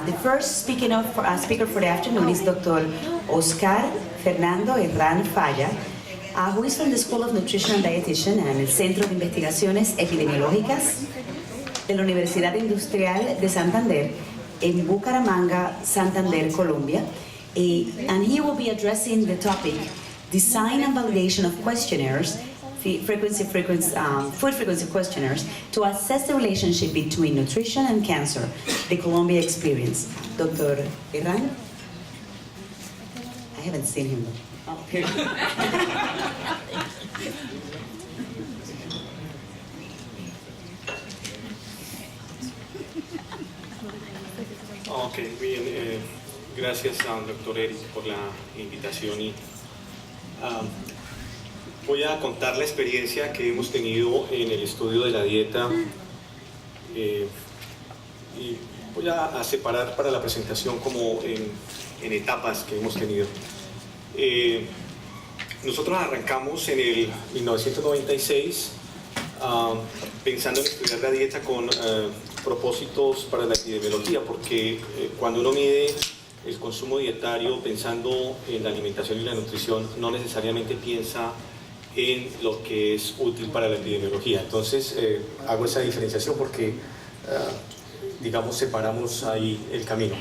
The first speaker for the afternoon is Dr. Oscar Fernando Herrán Falla, who is from the School of Nutrition and Dietetics and el Centro de Investigaciones Epidemiológicas de la Universidad Industrial de Santander en Bucaramanga, Santander, Colombia. And he will be addressing the topic, design and validation of questionnaires, food frequency questionnaires, to assess the relationship between nutrition and cancer, the Colombia experience. Dr. Herrán? I haven't seen him. Oh, here. Ok, bien, gracias a Dr. Eric por la invitación y voy a contar la experiencia que hemos tenido en el estudio de la dieta y voy a separar para la presentación como en etapas que hemos tenido. Nosotros arrancamos en el 1996 pensando en estudiar la dieta con propósitos para la epidemiología, porque cuando uno mide el consumo dietario pensando en la alimentación y la nutrición, no necesariamente piensa en lo que es útil para la epidemiología. Entonces hago esa diferenciación porque digamos separamos ahí el camino.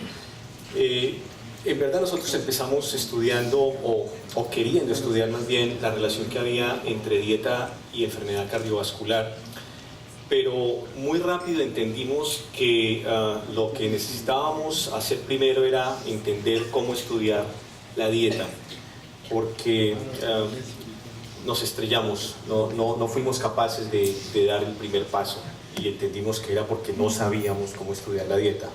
En verdad nosotros empezamos estudiando o queriendo estudiar más bien la relación que había entre dieta y enfermedad cardiovascular, pero muy rápido entendimos que lo que necesitábamos hacer primero era entender cómo estudiar la dieta, porque nos estrellamos, no fuimos capaces de dar el primer paso y entendimos que era porque no sabíamos cómo estudiar la dieta.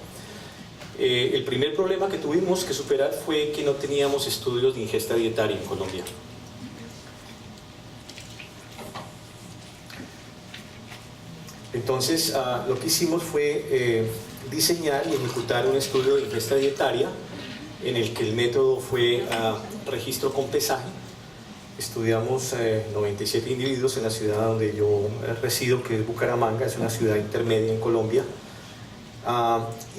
El primer problema que tuvimos que superar fue que no teníamos estudios de ingesta dietaria en Colombia. Entonces lo que hicimos fue diseñar y ejecutar un estudio de ingesta dietaria en el que el método fue registro con pesaje. Estudiamos 97 individuos en la ciudad donde yo resido, que es Bucaramanga, es una ciudad intermedia en Colombia.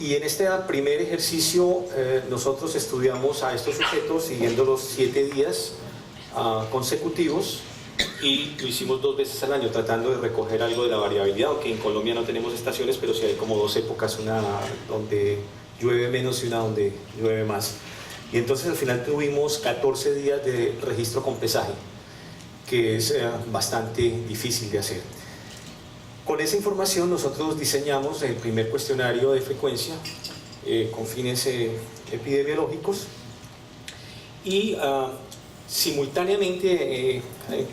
Y en este primer ejercicio nosotros estudiamos a estos sujetos siguiéndolos 7 días consecutivos, y lo hicimos 2 veces al año tratando de recoger algo de la variabilidad, aunque en Colombia no tenemos estaciones, pero sí hay como 2 épocas, una donde llueve menos y una donde llueve más. Y entonces al final tuvimos 14 días de registro con pesaje, que es bastante difícil de hacer. Con esa información nosotros diseñamos el primer cuestionario de frecuencia con fines epidemiológicos, y simultáneamente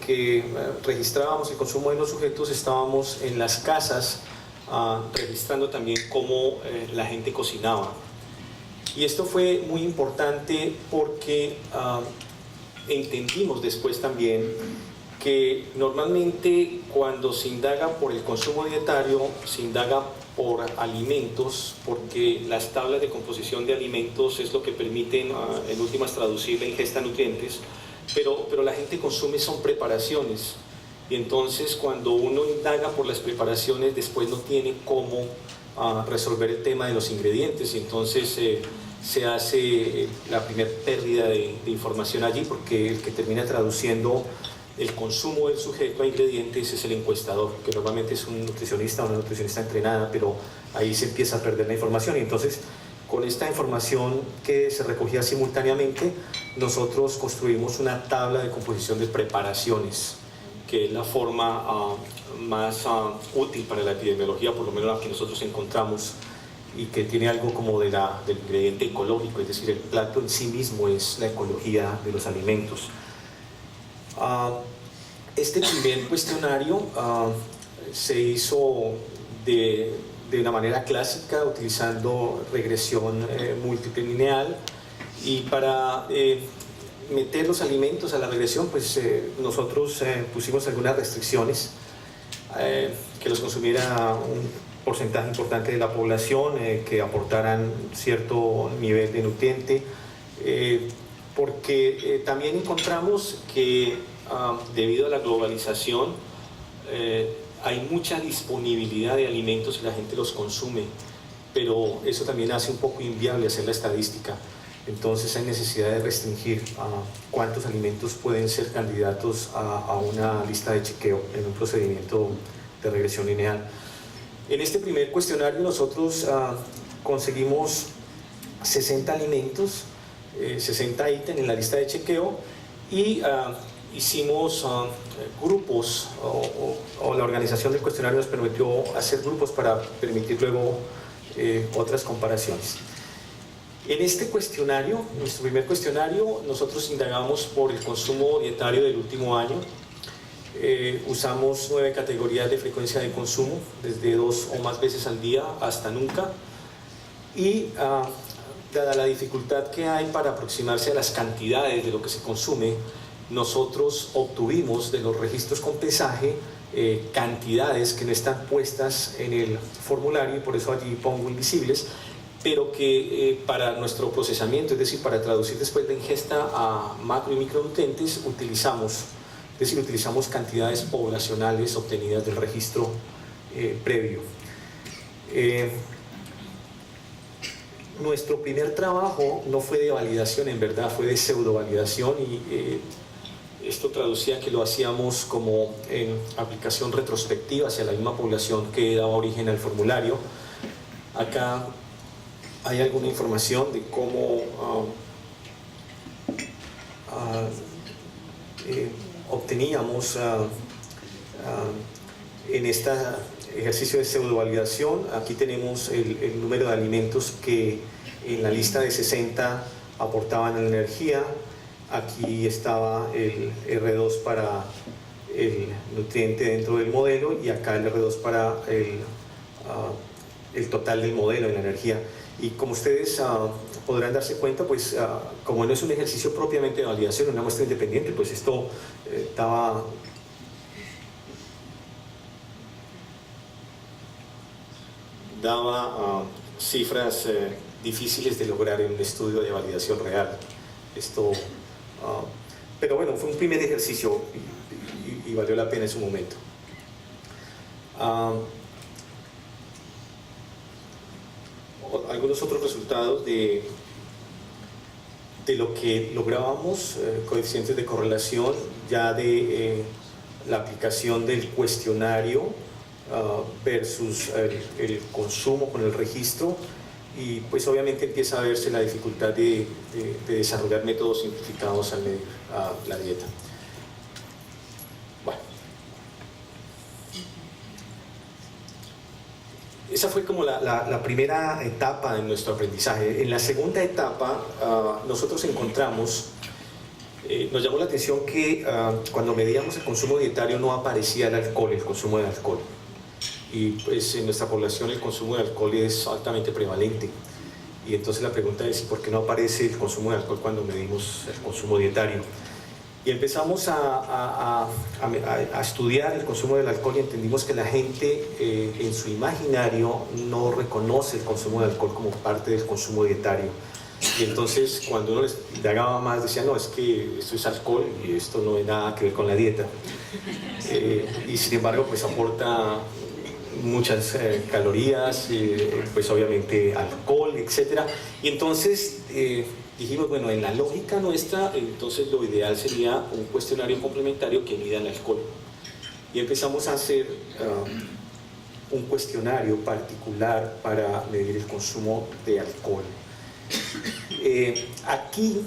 que registrábamos el consumo de los sujetos, estábamos en las casas registrando también cómo la gente cocinaba. Y esto fue muy importante porque entendimos después también que normalmente cuando se indaga por el consumo dietario, se indaga por alimentos, porque las tablas de composición de alimentos es lo que permiten en últimas traducir la ingesta de nutrientes, pero la gente consume son preparaciones, y entonces cuando uno indaga por las preparaciones después no tiene cómo resolver el tema de los ingredientes, y entonces se hace la primera pérdida de información allí, porque el que termina traduciendo el consumo del sujeto a ingredientes es el encuestador, que normalmente es un nutricionista o una nutricionista entrenada, pero ahí se empieza a perder la información. Y entonces con esta información que se recogía simultáneamente, nosotros construimos una tabla de composición de preparaciones, que es la forma más útil para la epidemiología, por lo menos la que nosotros encontramos, y que tiene algo como del ingrediente ecológico, es decir, el plato en sí mismo es la ecología de los alimentos. Este primer cuestionario se hizo de una manera clásica, utilizando regresión múltiple lineal, y para meter los alimentos a la regresión, pues nosotros pusimos algunas restricciones, que los consumiera un porcentaje importante de la población, que aportaran cierto nivel de nutriente, porque también encontramos que debido a la globalización hay mucha disponibilidad de alimentos y la gente los consume, pero eso también hace un poco inviable hacer la estadística. Entonces hay necesidad de restringir cuántos alimentos pueden ser candidatos a una lista de chequeo en un procedimiento de regresión lineal. En este primer cuestionario nosotros conseguimos 60 alimentos, 60 ítems en la lista de chequeo y hicimos grupos, o la organización del cuestionario nos permitió hacer grupos para permitir luego otras comparaciones. En este cuestionario, nuestro primer cuestionario, nosotros indagamos por el consumo dietario del último año. Usamos 9 categorías de frecuencia de consumo, desde 2 o más veces al día hasta nunca. Y dada la dificultad que hay para aproximarse a las cantidades de lo que se consume, nosotros obtuvimos de los registros con pesaje cantidades que no están puestas en el formulario, y por eso allí pongo invisibles, pero que para nuestro procesamiento, es decir, para traducir después la ingesta a macro y micronutrientes, utilizamos cantidades poblacionales obtenidas del registro previo. Nuestro primer trabajo no fue de validación, en verdad, fue de pseudo-validación, y esto traducía que lo hacíamos como en aplicación retrospectiva hacia la misma población que daba origen al formulario. Acá hay alguna información de cómo obteníamos en este ejercicio de pseudo-validación. Aquí tenemos el número de alimentos que en la lista de 60 aportaban a la energía. Aquí estaba el R2 para el nutriente dentro del modelo, y acá el R2 para el total del modelo en la energía. Y como ustedes podrán darse cuenta, pues como no es un ejercicio propiamente de validación, una muestra independiente, pues esto daba cifras difíciles de lograr en un estudio de validación real. Pero bueno, fue un primer ejercicio y valió la pena en su momento. Algunos otros resultados de lo que lográbamos, coeficientes de correlación ya de la aplicación del cuestionario versus el consumo con el registro, y pues obviamente empieza a verse la dificultad de desarrollar métodos simplificados al medir la dieta. Bueno, esa fue como la primera etapa de nuestro aprendizaje. En la segunda etapa nosotros encontramos, nos llamó la atención que cuando medíamos el consumo dietario no aparecía el alcohol, el consumo de alcohol. Y pues en nuestra población el consumo de alcohol es altamente prevalente. Y entonces la pregunta es, ¿por qué no aparece el consumo de alcohol cuando medimos el consumo dietario? Y empezamos a estudiar el consumo del alcohol, y entendimos que la gente en su imaginario no reconoce el consumo de alcohol como parte del consumo dietario. Y entonces cuando uno les indagaba más, decía, no, es que esto es alcohol y esto no tiene nada que ver con la dieta. Y sin embargo pues aporta muchas calorías, pues obviamente alcohol, etc. Y entonces dijimos, bueno, en la lógica nuestra, entonces lo ideal sería un cuestionario complementario que mida el alcohol. Y empezamos a hacer un cuestionario particular para medir el consumo de alcohol. Aquí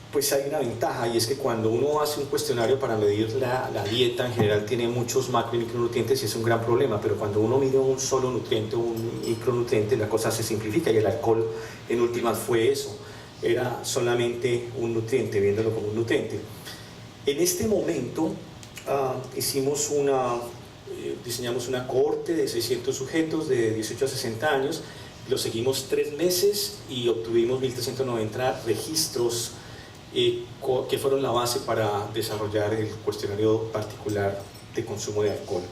pues hay una ventaja, y es que cuando uno hace un cuestionario para medir la dieta, en general tiene muchos macro y micronutrientes y es un gran problema, pero cuando uno mide un solo nutriente o un micronutriente, la cosa se simplifica, y el alcohol en últimas fue eso, era solamente un nutriente, viéndolo como un nutriente. En este momento diseñamos una cohorte de 600 sujetos de 18 a 60 años, lo seguimos 3 meses y obtuvimos 1.390 registros que fueron la base para desarrollar el cuestionario particular de consumo de alcohol.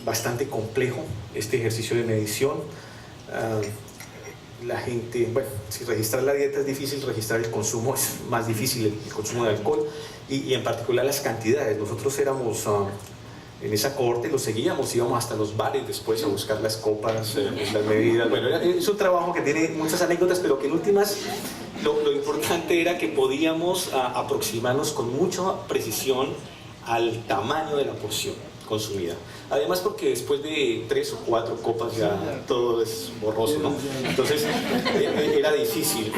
Bastante complejo este ejercicio de medición. La gente, bueno, si registrar la dieta es difícil, registrar el consumo es más difícil, el consumo de alcohol y en particular las cantidades. Nosotros éramos en esa corte, lo seguíamos, íbamos hasta los bares después a buscar las copas, las medidas. Bueno, es un trabajo que tiene muchas anécdotas, pero que en últimas lo importante era que podíamos aproximarnos con mucha precisión al tamaño de la porción consumida. Además porque después de 3 o 4 copas ya todo es borroso, ¿no? Entonces era difícil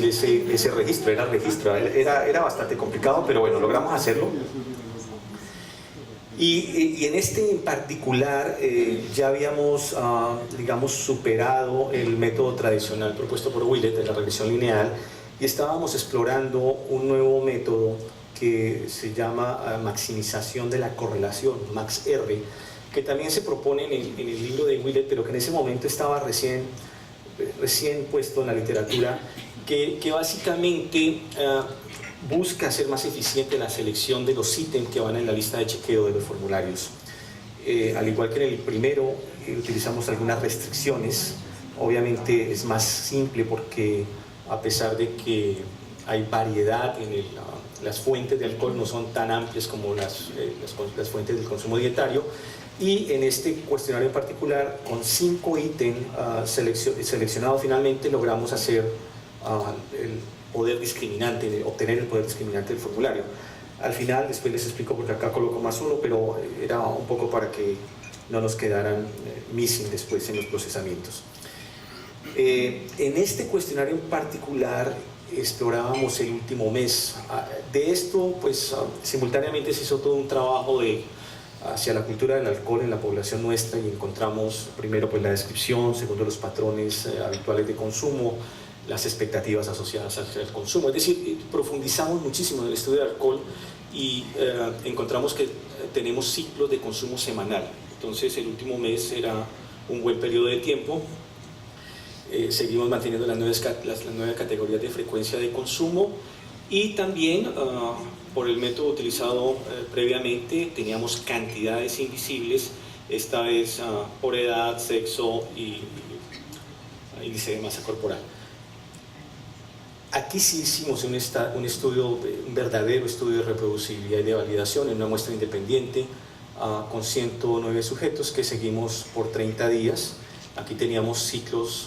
ese registro, era bastante complicado, pero bueno, logramos hacerlo. Y en este en particular ya habíamos, digamos, superado el método tradicional propuesto por Willett de la regresión lineal y estábamos explorando un nuevo método que se llama maximización de la correlación, MaxR, que también se propone en el libro de Willett, pero que en ese momento estaba recién puesto en la literatura, que básicamente busca hacer más eficiente la selección de los ítems que van en la lista de chequeo de los formularios. Al igual que en el primero, utilizamos algunas restricciones. Obviamente es más simple porque a pesar de que hay variedad en las fuentes de alcohol, no son tan amplias como las fuentes del consumo dietario. Y en este cuestionario en particular, con 5 ítems seleccionados finalmente, logramos hacer obtener el poder discriminante del formulario. Al final, después les explico porque acá coloco +1, pero era un poco para que no nos quedaran missing después en los procesamientos. En este cuestionario en particular explorábamos el último mes. De esto, pues simultáneamente se hizo todo un trabajo hacia la cultura del alcohol en la población nuestra y encontramos primero pues la descripción, segundo los patrones habituales de consumo, las expectativas asociadas al consumo. Es decir, profundizamos muchísimo en el estudio del alcohol y encontramos que tenemos ciclos de consumo semanal. Entonces el último mes era un buen periodo de tiempo. Seguimos manteniendo las 9 categorías de frecuencia de consumo y también por el método utilizado previamente teníamos cantidades invisibles, esta vez por edad, sexo y índice de masa corporal. Aquí sí hicimos un verdadero estudio de reproducibilidad y de validación en una muestra independiente con 109 sujetos que seguimos por 30 días. Aquí teníamos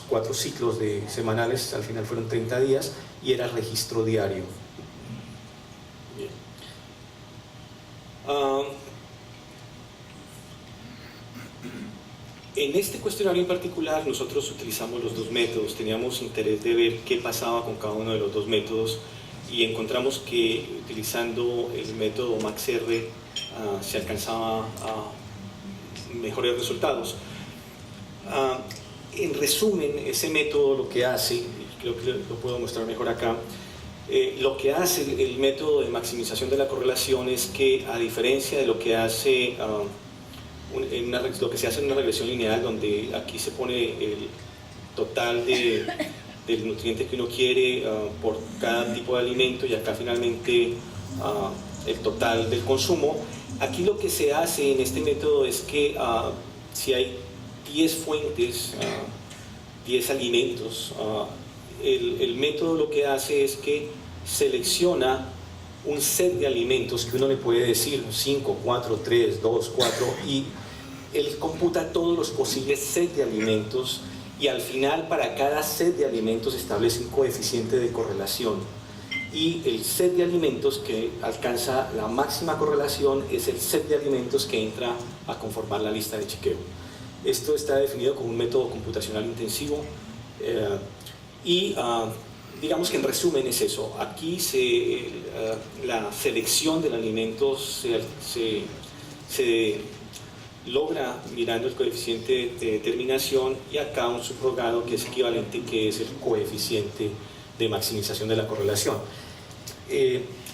4 ciclos semanales, al final fueron 30 días y era registro diario. Bien. En este cuestionario en particular nosotros utilizamos los 2 métodos, teníamos interés de ver qué pasaba con cada uno de los 2 métodos y encontramos que utilizando el método MaxR se alcanzaba mejores resultados. En resumen, ese método lo que hace, y creo que lo puedo mostrar mejor acá, lo que hace el método de maximización de la correlación es que, a diferencia de lo que hace lo que se hace en una regresión lineal, donde aquí se pone el total del nutriente que uno quiere por cada tipo de alimento y acá finalmente el total del consumo, aquí lo que se hace en este método es que si hay 10 fuentes, 10 alimentos, el método lo que hace es que selecciona un set de alimentos que uno le puede decir 5, 4, 3, 2, 4 y él computa todos los posibles set de alimentos y al final para cada set de alimentos establece un coeficiente de correlación y el set de alimentos que alcanza la máxima correlación es el set de alimentos que entra a conformar la lista de chequeo. Esto está definido como un método computacional intensivo y digamos que en resumen es eso. Aquí la selección del alimento se logra mirando el coeficiente de determinación y acá un subrogado que es equivalente, que es el coeficiente de maximización de la correlación.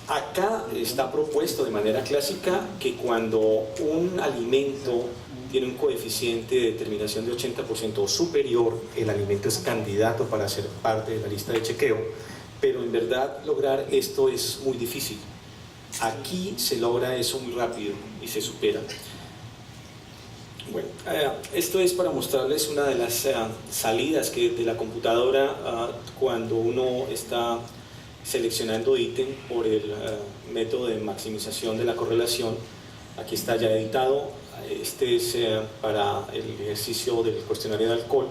Acá está propuesto de manera clásica que cuando un alimento tiene un coeficiente de determinación de 80% o superior, el alimento es candidato para ser parte de la lista de chequeo, pero en verdad lograr esto es muy difícil. Aquí se logra eso muy rápido y se supera. Bueno, esto es para mostrarles una de las salidas de la computadora cuando uno está seleccionando ítem por el método de maximización de la correlación. aquí está ya editado. Este es para el ejercicio del cuestionario de alcohol.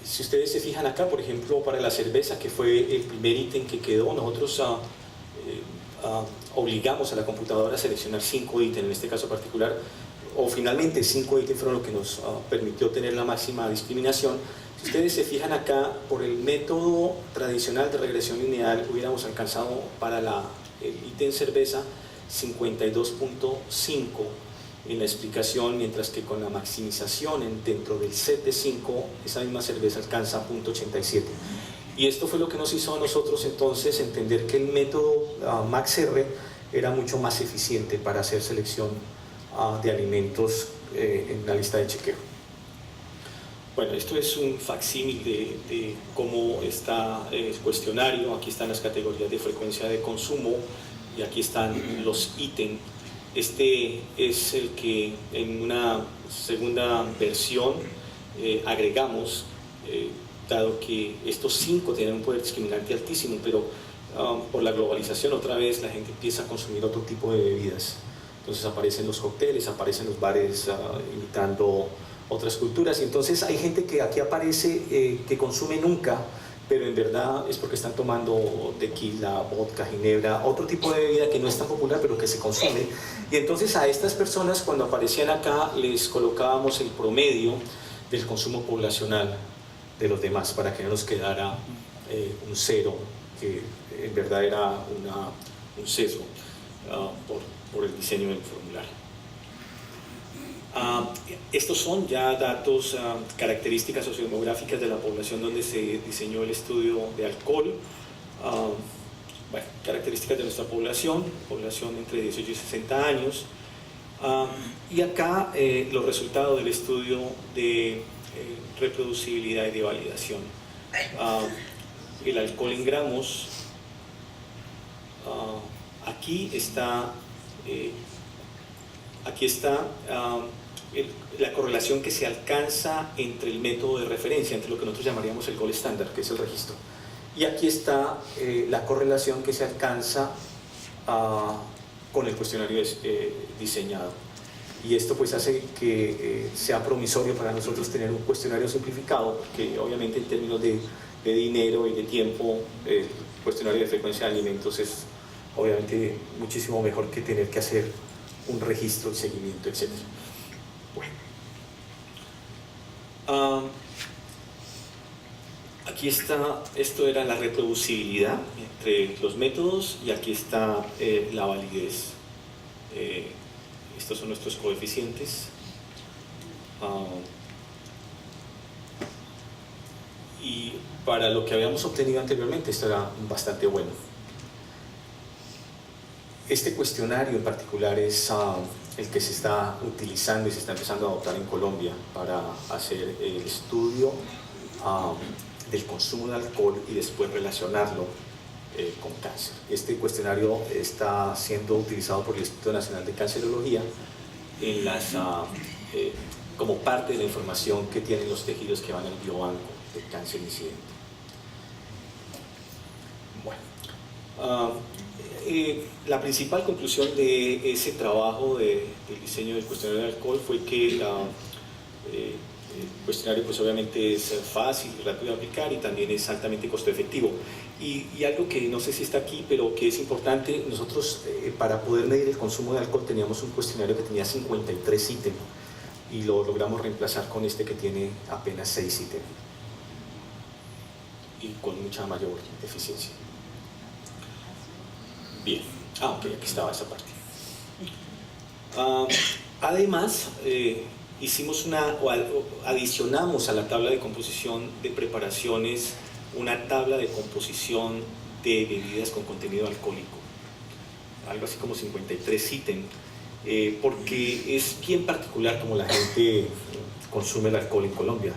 Si ustedes se fijan acá, por ejemplo, para la cerveza, que fue el primer ítem que quedó, nosotros obligamos a la computadora a seleccionar 5 ítems, en este caso particular, o finalmente 5 ítems fueron lo que nos permitió tener la máxima discriminación. Si ustedes se fijan acá, por el método tradicional de regresión lineal hubiéramos alcanzado para el ítem cerveza 52.5 en la explicación, mientras que con la maximización dentro del set de 5, esa misma cerveza alcanza 0.87. Y esto fue lo que nos hizo a nosotros entonces entender que el método MaxR era mucho más eficiente para hacer selección de alimentos en la lista de chequeo. Bueno, esto es un facsímil de cómo está el cuestionario. Aquí están las categorías de frecuencia de consumo y aquí están los ítems. Este es el que en una segunda versión agregamos, dado que estos 5 tienen un poder discriminante altísimo, pero por la globalización otra vez la gente empieza a consumir otro tipo de bebidas. Entonces aparecen los cócteles, aparecen los bares imitando otras culturas, y entonces hay gente que aquí aparece que consume nunca, pero en verdad es porque están tomando tequila, vodka, ginebra, otro tipo de bebida que no es tan popular pero que se consume. Y entonces a estas personas, cuando aparecían acá, les colocábamos el promedio del consumo poblacional de los demás para que no nos quedara un 0, que en verdad era un sesgo por el diseño del formulario. Estos son ya datos, características sociodemográficas de la población donde se diseñó el estudio de alcohol. Bueno, características de nuestra población entre 18 y 60 años. Y acá los resultados del estudio de reproducibilidad y de validación. El alcohol en gramos, aquí está la correlación que se alcanza entre el método de referencia, entre lo que nosotros llamaríamos el gold standard, que es el registro. Y aquí está la correlación que se alcanza con el cuestionario diseñado. Y esto pues hace que sea promisorio para nosotros tener un cuestionario simplificado, que obviamente en términos de dinero y de tiempo, el cuestionario de frecuencia de alimentos es obviamente muchísimo mejor que tener que hacer un registro, seguimiento, etc. Bueno. Aquí está, esto era la reproducibilidad entre los métodos, y aquí está la validez. Estos son nuestros coeficientes. Y para lo que habíamos obtenido anteriormente, esto era bastante bueno. Este cuestionario en particular es el que se está utilizando y se está empezando a adoptar en Colombia para hacer el estudio del consumo de alcohol y después relacionarlo con cáncer. Este cuestionario está siendo utilizado por el Instituto Nacional de Cancerología como parte de la información que tienen los tejidos que van al biobanco del cáncer incidente. Bueno, la principal conclusión de ese trabajo del diseño del cuestionario de alcohol fue que el cuestionario pues obviamente es fácil y rápido de aplicar, y también es altamente costo efectivo. Y algo que no sé si está aquí, pero que es importante, nosotros para poder medir el consumo de alcohol teníamos un cuestionario que tenía 53 ítems, y lo logramos reemplazar con este que tiene apenas 6 ítems y con mucha mayor eficiencia. Bien, ok, aquí estaba esa parte. Además, adicionamos a la tabla de composición de preparaciones una tabla de composición de bebidas con contenido alcohólico, algo así como 53 ítems, porque es bien particular como la gente consume el alcohol en Colombia,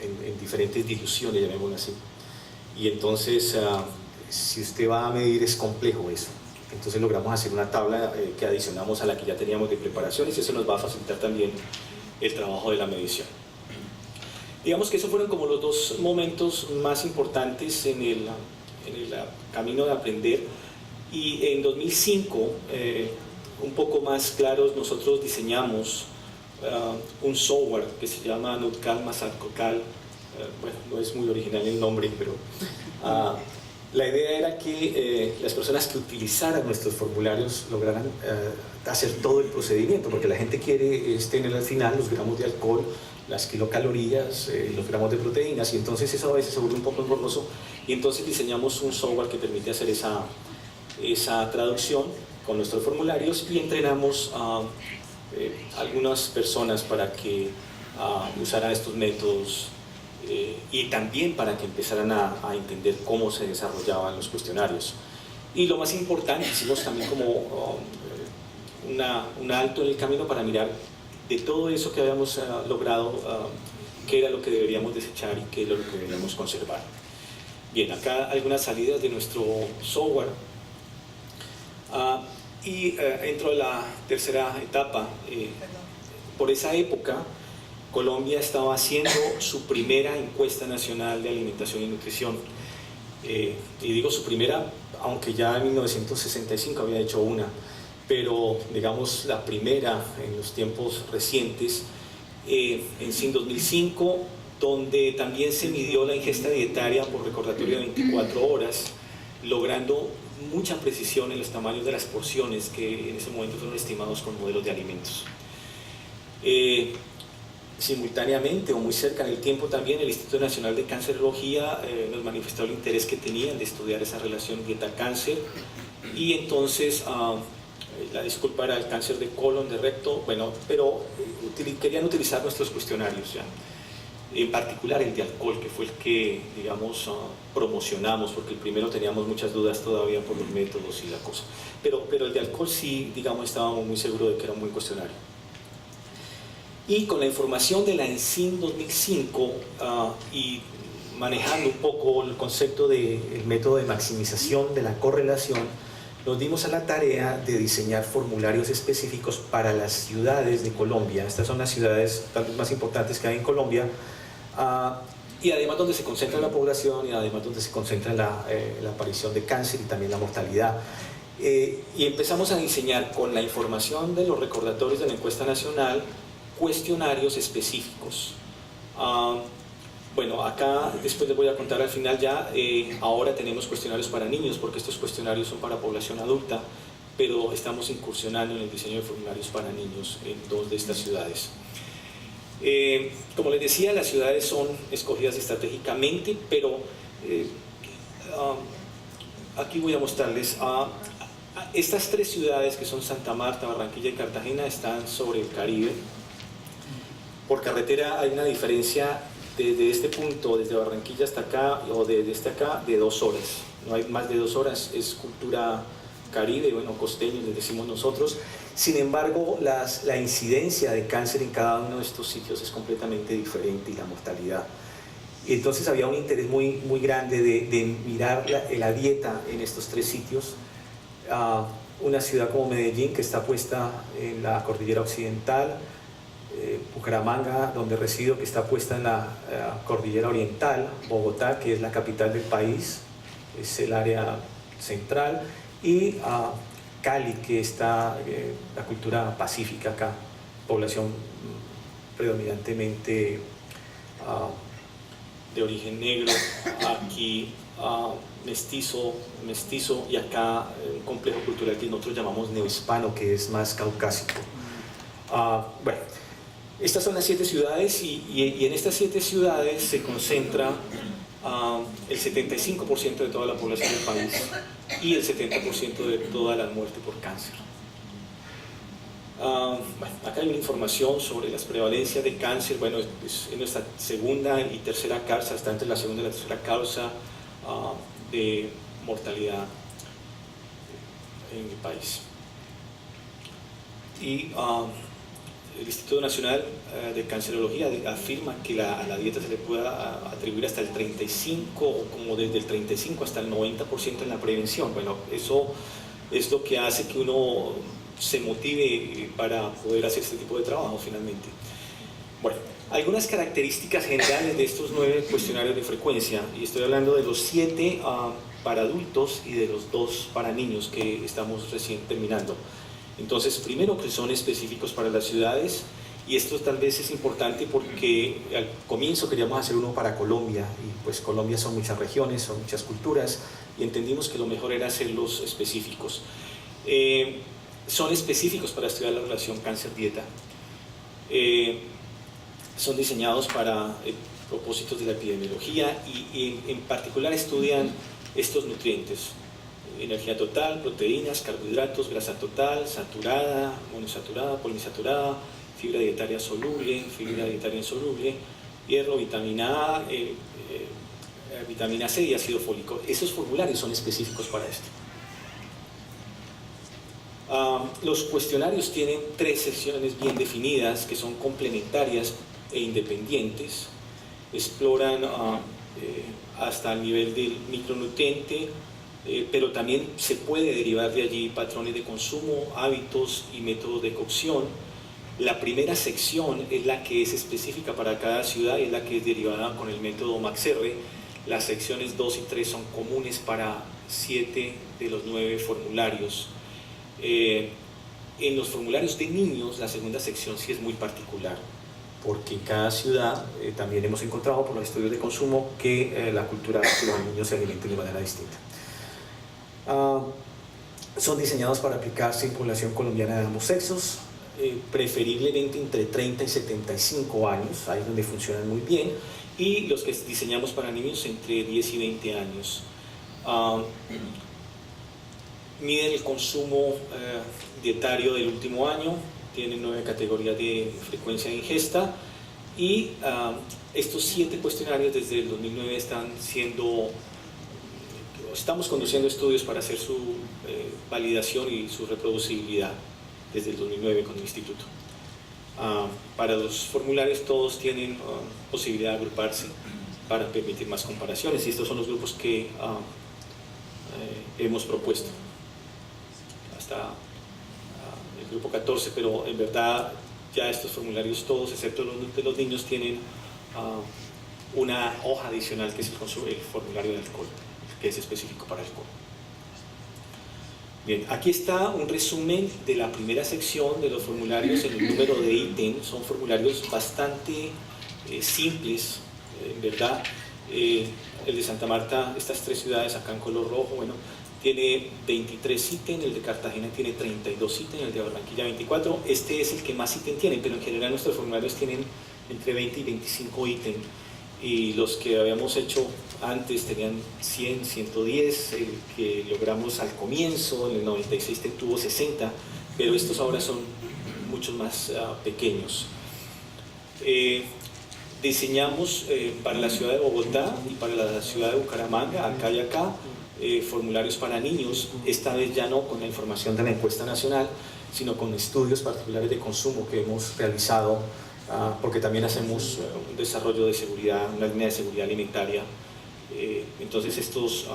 en diferentes diluciones, llamémoslo así. Y entonces, si usted va a medir, es complejo eso. Entonces logramos hacer una tabla que adicionamos a la que ya teníamos de preparaciones, y eso nos va a facilitar también el trabajo de la medición. Digamos que esos fueron como los dos momentos más importantes en el camino de aprender, Y en 2005, un poco más claros, nosotros diseñamos un software que se llama Nutkal Masatkocal. Bueno, no es muy original el nombre, pero la idea era que las personas que utilizaran nuestros formularios lograran hacer todo el procedimiento, porque la gente quiere tener al final los gramos de alcohol, las kilocalorías, los gramos de proteínas, y entonces eso a veces se vuelve un poco engorroso, y entonces diseñamos un software que permite hacer esa traducción con nuestros formularios, y entrenamos a algunas personas para que usaran estos métodos y también para que empezaran a entender cómo se desarrollaban los cuestionarios. Y lo más importante, hicimos también como un alto en el camino para mirar de todo eso que habíamos logrado, qué era lo que deberíamos desechar y qué era lo que deberíamos conservar. Bien, acá algunas salidas de nuestro software. Entro a la tercera etapa. Por esa época, Colombia estaba haciendo su primera encuesta nacional de alimentación y nutrición. Y digo su primera, aunque ya en 1965 había hecho una, pero digamos la primera en los tiempos recientes, en 2005, donde también se midió la ingesta dietaria por recordatorio de 24 horas, logrando mucha precisión en los tamaños de las porciones que en ese momento fueron estimados con modelos de alimentos. Simultáneamente o muy cerca en el tiempo también el Instituto Nacional de Cancerología nos manifestó el interés que tenían de estudiar esa relación dieta-cáncer, y entonces la disculpa era el cáncer de colon, de recto, bueno, pero querían utilizar nuestros cuestionarios ya. En particular el de alcohol, que fue el que, digamos, promocionamos, porque el primero teníamos muchas dudas todavía por los métodos y la cosa. Pero el de alcohol sí, digamos, estábamos muy seguros de que era un buen cuestionario. Y con la información de la ENSIM 2005 y manejando un poco el concepto del método de maximización de la correlación, nos dimos a la tarea de diseñar formularios específicos para las ciudades de Colombia. Estas son las ciudades tal vez más importantes que hay en Colombia, y además donde se concentra la población, y además donde se concentra la aparición de cáncer y también la mortalidad. Y empezamos a diseñar con la información de los recordatorios de la encuesta nacional cuestionarios específicos. Bueno, acá después les voy a contar al final ya, ahora tenemos cuestionarios para niños, porque estos cuestionarios son para población adulta, pero estamos incursionando en el diseño de formularios para niños en 2 de estas ciudades. Como les decía, las ciudades son escogidas estratégicamente, pero aquí voy a mostrarles estas 3 ciudades, que son Santa Marta, Barranquilla y Cartagena, están sobre el Caribe. Por carretera hay una diferencia desde este punto, desde Barranquilla hasta acá, o desde acá, de 2 horas. No hay más de 2 horas, es cultura caribe, bueno, costeño, les decimos nosotros. Sin embargo, la incidencia de cáncer en cada uno de estos sitios es completamente diferente, y la mortalidad. Entonces había un interés muy, muy grande de mirar la dieta en estos 3 sitios. Una ciudad como Medellín, que está puesta en la cordillera occidental, Bucaramanga, donde resido, que está puesta en la cordillera oriental, Bogotá, que es la capital del país, es el área central, y Cali, que está la cultura pacífica acá, población predominantemente de origen negro, aquí mestizo, y acá un complejo cultural que nosotros llamamos neohispano, que es más caucásico. Bueno, estas son las 7 ciudades, y en estas 7 ciudades se concentra el 75% de toda la población del país y el 70% de toda la muerte por cáncer. Bueno, acá hay una información sobre las prevalencias de cáncer. Bueno, es nuestra segunda y tercera causa, está entre la segunda y la tercera causa de mortalidad en el país. Y el Instituto Nacional de Cancerología afirma que a la dieta se le puede atribuir hasta el 35, o como desde el 35 hasta el 90% en la prevención. Bueno, eso es lo que hace que uno se motive para poder hacer este tipo de trabajo finalmente. Bueno, algunas características generales de estos 9 cuestionarios de frecuencia, y estoy hablando de los 7 para adultos y de los 2 para niños que estamos recién terminando. Entonces, primero que son específicos para las ciudades, y esto tal vez es importante porque al comienzo queríamos hacer uno para Colombia, y pues Colombia son muchas regiones, son muchas culturas, y entendimos que lo mejor era hacerlos específicos. Son específicos para estudiar la relación cáncer-dieta. Son diseñados para propósitos de la epidemiología y en particular estudian estos nutrientes: energía total, proteínas, carbohidratos, grasa total, saturada, monoinsaturada, poliinsaturada, fibra dietaria soluble, fibra dietaria insoluble, hierro, vitamina A, vitamina C y ácido fólico. Esos formularios son específicos para esto. Los cuestionarios tienen 3 secciones bien definidas que son complementarias e independientes. Exploran hasta el nivel del micronutriente, pero también se puede derivar de allí patrones de consumo, hábitos y métodos de cocción. La primera sección es la que es específica para cada ciudad y es la que es derivada con el método MaxR. Las secciones 2 y 3 son comunes para 7 de los 9 formularios. En los formularios de niños, la segunda sección sí es muy particular, porque en cada ciudad también hemos encontrado por los estudios de consumo que la cultura de que los niños se alimenten de manera distinta. Son diseñados para aplicarse en población colombiana de ambos sexos, preferiblemente entre 30 y 75 años, ahí es donde funcionan muy bien, y los que diseñamos para niños entre 10 y 20 años. Miden el consumo dietario del último año, tienen 9 categorías de frecuencia de ingesta, y estos 7 cuestionarios desde el 2009 estamos conduciendo estudios para hacer su validación y su reproducibilidad desde el 2009 con el instituto. Para los formularios todos tienen posibilidad de agruparse para permitir más comparaciones, y estos son los grupos que hemos propuesto hasta el grupo 14, pero en verdad ya estos formularios todos, excepto los de los niños, tienen una hoja adicional que es el formulario de alcohol, que es específico para alcohol. Bien, aquí está un resumen de la primera sección de los formularios en el número de ítem. Son formularios bastante simples, en verdad. El de Santa Marta, estas 3 ciudades acá en color rojo, bueno, tiene 23 ítems, el de Cartagena tiene 32 ítems, el de Barranquilla 24. Este es el que más ítems tiene, pero en general nuestros formularios tienen entre 20 y 25 ítems. Y los que habíamos hecho antes tenían 100, 110, el que logramos al comienzo, en el 96 tuvo 60, pero estos ahora son muchos más pequeños. Diseñamos para la ciudad de Bogotá y para la ciudad de Bucaramanga, acá y acá, formularios para niños, esta vez ya no con la información de la encuesta nacional, sino con estudios particulares de consumo que hemos realizado, porque también hacemos un desarrollo de seguridad, una línea de seguridad alimentaria. Entonces estos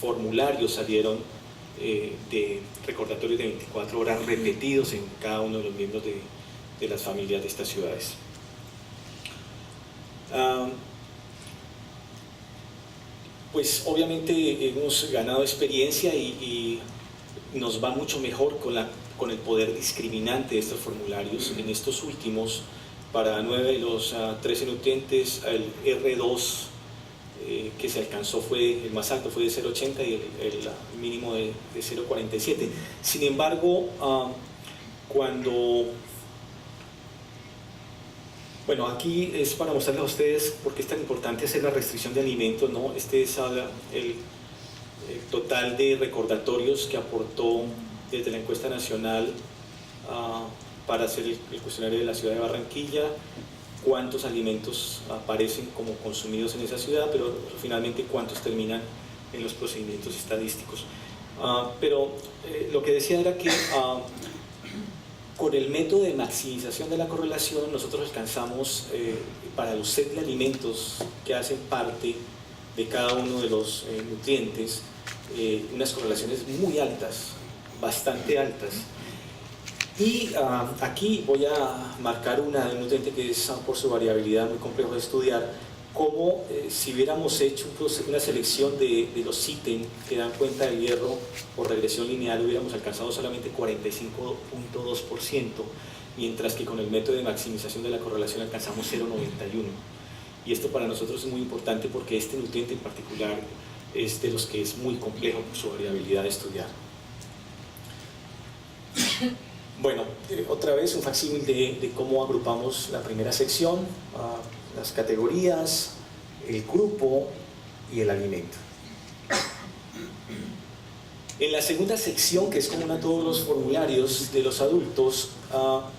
formularios salieron de recordatorios de 24 horas repetidos en cada uno de los miembros de las familias de estas ciudades. Pues obviamente hemos ganado experiencia y nos va mucho mejor con el poder discriminante de estos formularios. En estos últimos, para 9 de los 13 nutrientes, el R2 que se alcanzó el más alto fue de 0,80 y el mínimo de 0,47. Sin embargo, bueno, aquí es para mostrarles a ustedes por qué es tan importante hacer la restricción de alimentos, ¿no? Este es el total de recordatorios que aportó desde la encuesta nacional para hacer el cuestionario de la ciudad de Barranquilla, cuántos alimentos aparecen como consumidos en esa ciudad, pero finalmente cuántos terminan en los procedimientos estadísticos. Pero lo que decía era que con el método de maximización de la correlación nosotros alcanzamos para los set de alimentos que hacen parte de cada uno de los nutrientes unas correlaciones muy altas, bastante altas. Y aquí voy a marcar un nutriente que es por su variabilidad muy complejo de estudiar, como si hubiéramos hecho una selección de los ítems que dan cuenta del hierro por regresión lineal, hubiéramos alcanzado solamente 45.2%, mientras que con el método de maximización de la correlación alcanzamos 0.91%. Y esto para nosotros es muy importante porque este nutriente en particular es de los que es muy complejo por su variabilidad de estudiar. Bueno, otra vez un facsímil de cómo agrupamos la primera sección, las categorías, el grupo y el alimento. En la segunda sección, que es común a todos los formularios de los adultos,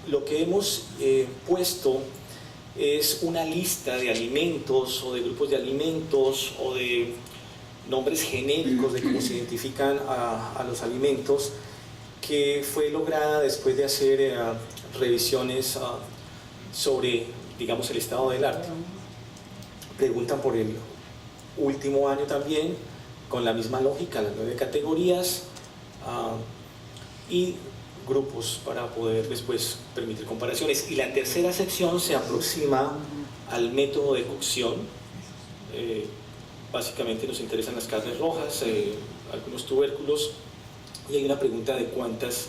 lo que hemos puesto es una lista de alimentos o de grupos de alimentos o de nombres genéricos de cómo se identifican a los alimentos, que fue lograda después de hacer revisiones sobre, digamos, el estado del arte. Preguntan por el último año también, con la misma lógica, las 9 categorías y grupos para poder después permitir comparaciones. Y la tercera sección se aproxima al método de cocción. Básicamente nos interesan las carnes rojas, algunos tubérculos, y hay una pregunta de cuántas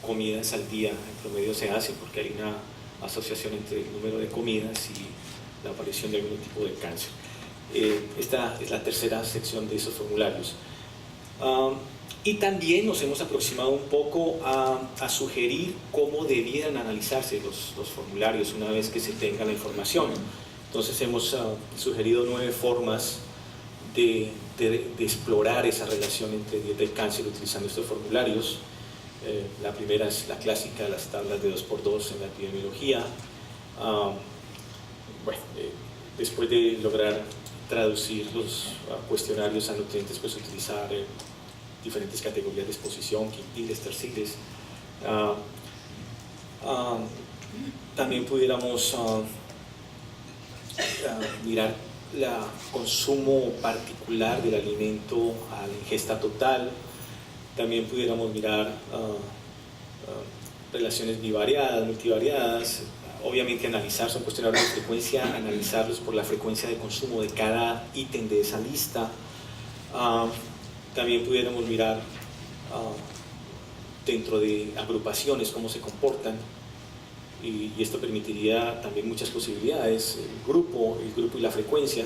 comidas al día en promedio se hacen, porque hay una asociación entre el número de comidas y la aparición de algún tipo de cáncer. Esta es la tercera sección de esos formularios. Y también nos hemos aproximado un poco a sugerir cómo debieran analizarse los formularios una vez que se tenga la información. Entonces hemos sugerido 9 formas de explorar esa relación entre dieta y cáncer utilizando estos formularios. La primera es la clásica, las tablas de 2x2 en la epidemiología. Después de lograr traducir los cuestionarios a nutrientes, pues utilizar diferentes categorías de exposición, quintiles, terciles. También pudiéramos mirar el consumo particular del alimento a la ingesta total. También pudiéramos mirar relaciones bivariadas, multivariadas. Obviamente analizar, son cuestionarios de frecuencia, analizarlos por la frecuencia de consumo de cada ítem de esa lista. También pudiéramos mirar dentro de agrupaciones cómo se comportan, y esto permitiría también muchas posibilidades, el grupo y la frecuencia.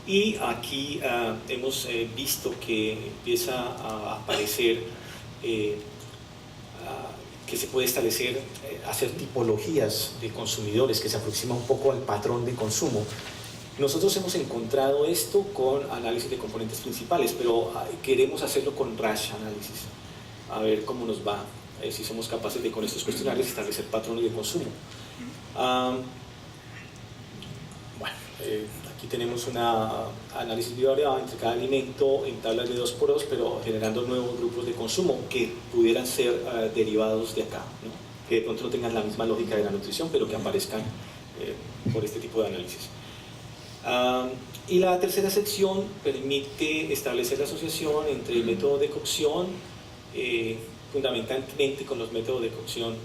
Y aquí hemos visto que empieza a aparecer que se puede establecer, hacer tipologías de consumidores que se aproxima un poco al patrón de consumo. Nosotros hemos encontrado esto con análisis de componentes principales, pero queremos hacerlo con rash análisis, a ver cómo nos va, si somos capaces de con estos cuestionarios establecer patrones de consumo. Aquí tenemos un análisis bivariado entre cada alimento en tablas de 2x2, pero generando nuevos grupos de consumo que pudieran ser derivados de acá, ¿no? Que de pronto no tengan la misma lógica de la nutrición, pero que aparezcan por este tipo de análisis. Y la tercera sección permite establecer la asociación entre el método de cocción, fundamentalmente con los métodos de cocción.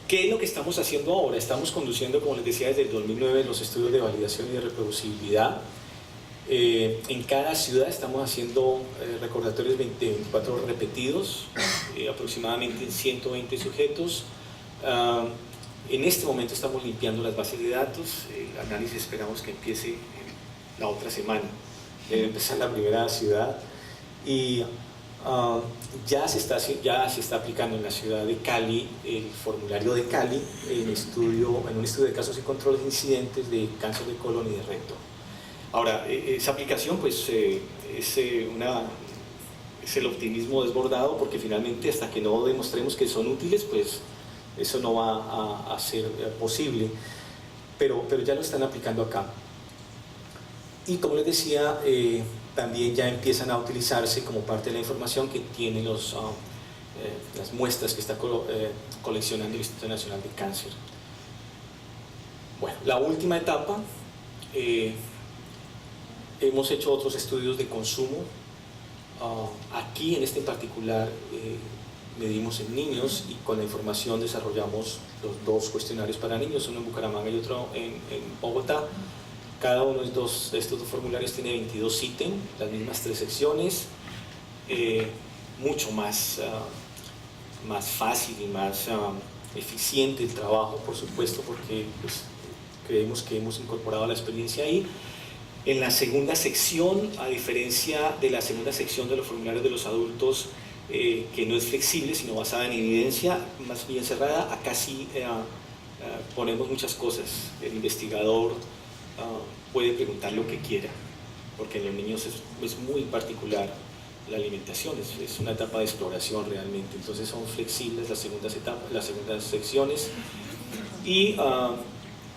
¿Qué es lo que estamos haciendo ahora? Estamos conduciendo, como les decía, desde el 2009 los estudios de validación y de reproducibilidad. En cada ciudad estamos haciendo recordatorios 24 repetidos, aproximadamente en 120 sujetos. En este momento estamos limpiando las bases de datos. El análisis esperamos que empiece la otra semana. Empezar la primera ciudad y ya se está aplicando en la ciudad de Cali el formulario de Cali en un estudio de casos y controles de incidentes de cáncer de colon y de recto. Ahora, esa aplicación pues es el optimismo desbordado, porque finalmente hasta que no demostremos que son útiles, pues eso no va a ser posible, pero ya lo están aplicando acá. Y como les decía, también ya empiezan a utilizarse como parte de la información que tienen las muestras que está coleccionando el Instituto Nacional de Cáncer. Bueno, la última etapa, hemos hecho otros estudios de consumo. Aquí en este en particular medimos en niños y con la información desarrollamos los 2 cuestionarios para niños, uno en Bucaramanga y otro en Bogotá. Cada uno de estos 2 formularios tiene 22 ítems, las mismas 3 secciones, mucho más fácil y más eficiente el trabajo, por supuesto, porque pues, creemos que hemos incorporado la experiencia ahí. En la segunda sección, a diferencia de la segunda sección de los formularios de los adultos, que no es flexible, sino basada en evidencia, más bien cerrada, acá sí ponemos muchas cosas. El investigador puede preguntar lo que quiera, porque en los niños es muy particular la alimentación, es una etapa de exploración realmente, entonces son flexibles las segundas secciones. Y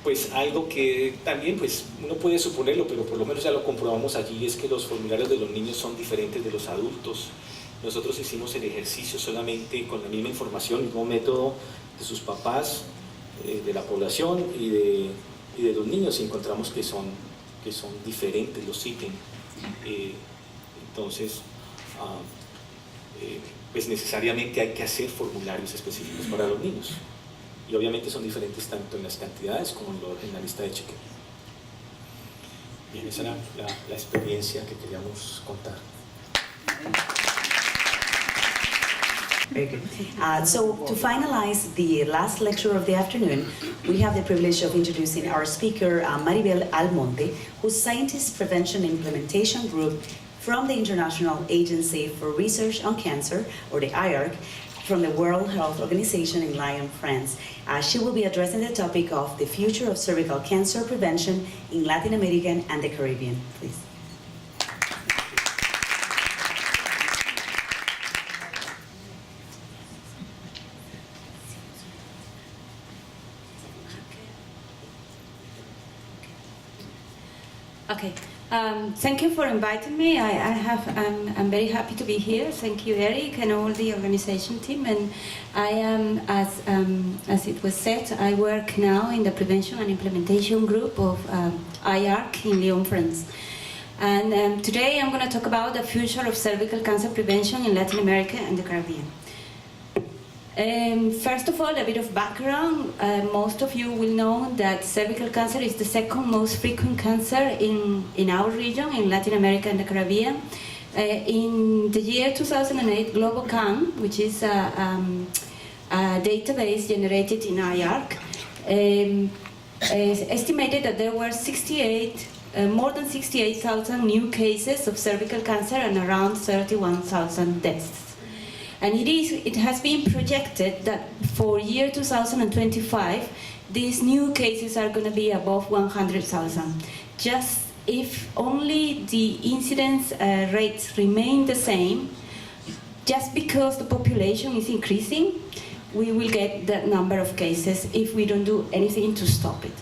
pues algo que también pues uno puede suponerlo, pero por lo menos ya lo comprobamos allí, es que los formularios de los niños son diferentes de los adultos. Nosotros hicimos el ejercicio solamente con la misma información, el mismo método de sus papás, de la población y de los niños, y encontramos que son diferentes los ítems. Entonces, pues necesariamente hay que hacer formularios específicos para los niños. Y obviamente son diferentes tanto en las cantidades como en la lista de chequeo. Bien, esa era la experiencia que queríamos contar. Very good. So to finalize the last lecture of the afternoon, we have the privilege of introducing our speaker, Maribel Almonte, who's Scientist Prevention Implementation Group from the International Agency for Research on Cancer, or the IARC, from the World Health Organization in Lyon, France. She will be addressing the topic of the future of cervical cancer prevention in Latin America and the Caribbean. Please. Okay. Thank you for inviting me. I'm very happy to be here. Thank you, Eric, and all the organization team. And I am, as it was said, I work now in the Prevention and Implementation Group of IARC in Lyon, France. And today I'm going to talk about the future of cervical cancer prevention in Latin America and the Caribbean. First of all, a bit of background. Most of you will know that cervical cancer is the second most frequent cancer in our region, in Latin America and the Caribbean. In the year 2008, GloboCan, which is a database generated in IARC, estimated that there were more than 68,000 new cases of cervical cancer and around 31,000 deaths. And it has been projected that for year 2025, these new cases are going to be above 100,000. Just if only the incidence rates remain the same, just because the population is increasing, we will get that number of cases if we don't do anything to stop it.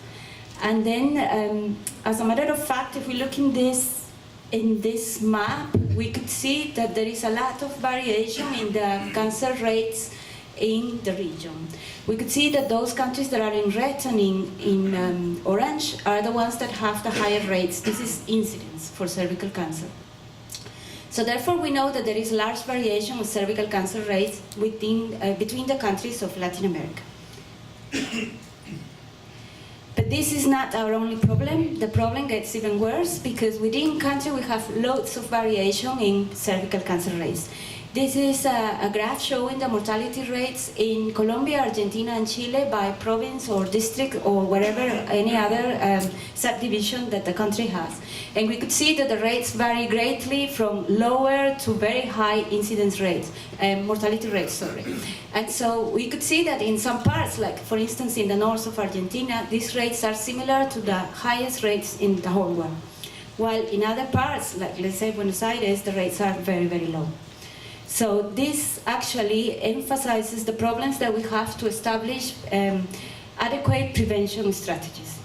And then, as a matter of fact, if we look in this map, we could see that there is a lot of variation in the cancer rates in the region. We could see that those countries that are in red and in orange are the ones that have the higher rates. This is incidence for cervical cancer. So therefore, we know that there is large variation of cervical cancer rates between the countries of Latin America. But this is not our only problem. The problem gets even worse because within country we have loads of variation in cervical cancer rates. This is a graph showing the mortality rates in Colombia, Argentina, and Chile by province or district or wherever any other subdivision that the country has. And we could see that the rates vary greatly from lower to very high incidence rates, mortality rates, sorry. And so we could see that in some parts, like for instance in the north of Argentina, these rates are similar to the highest rates in the whole world. While in other parts, like let's say Buenos Aires, the rates are very, very low. So this actually emphasizes the problems that we have to establish adequate prevention strategies.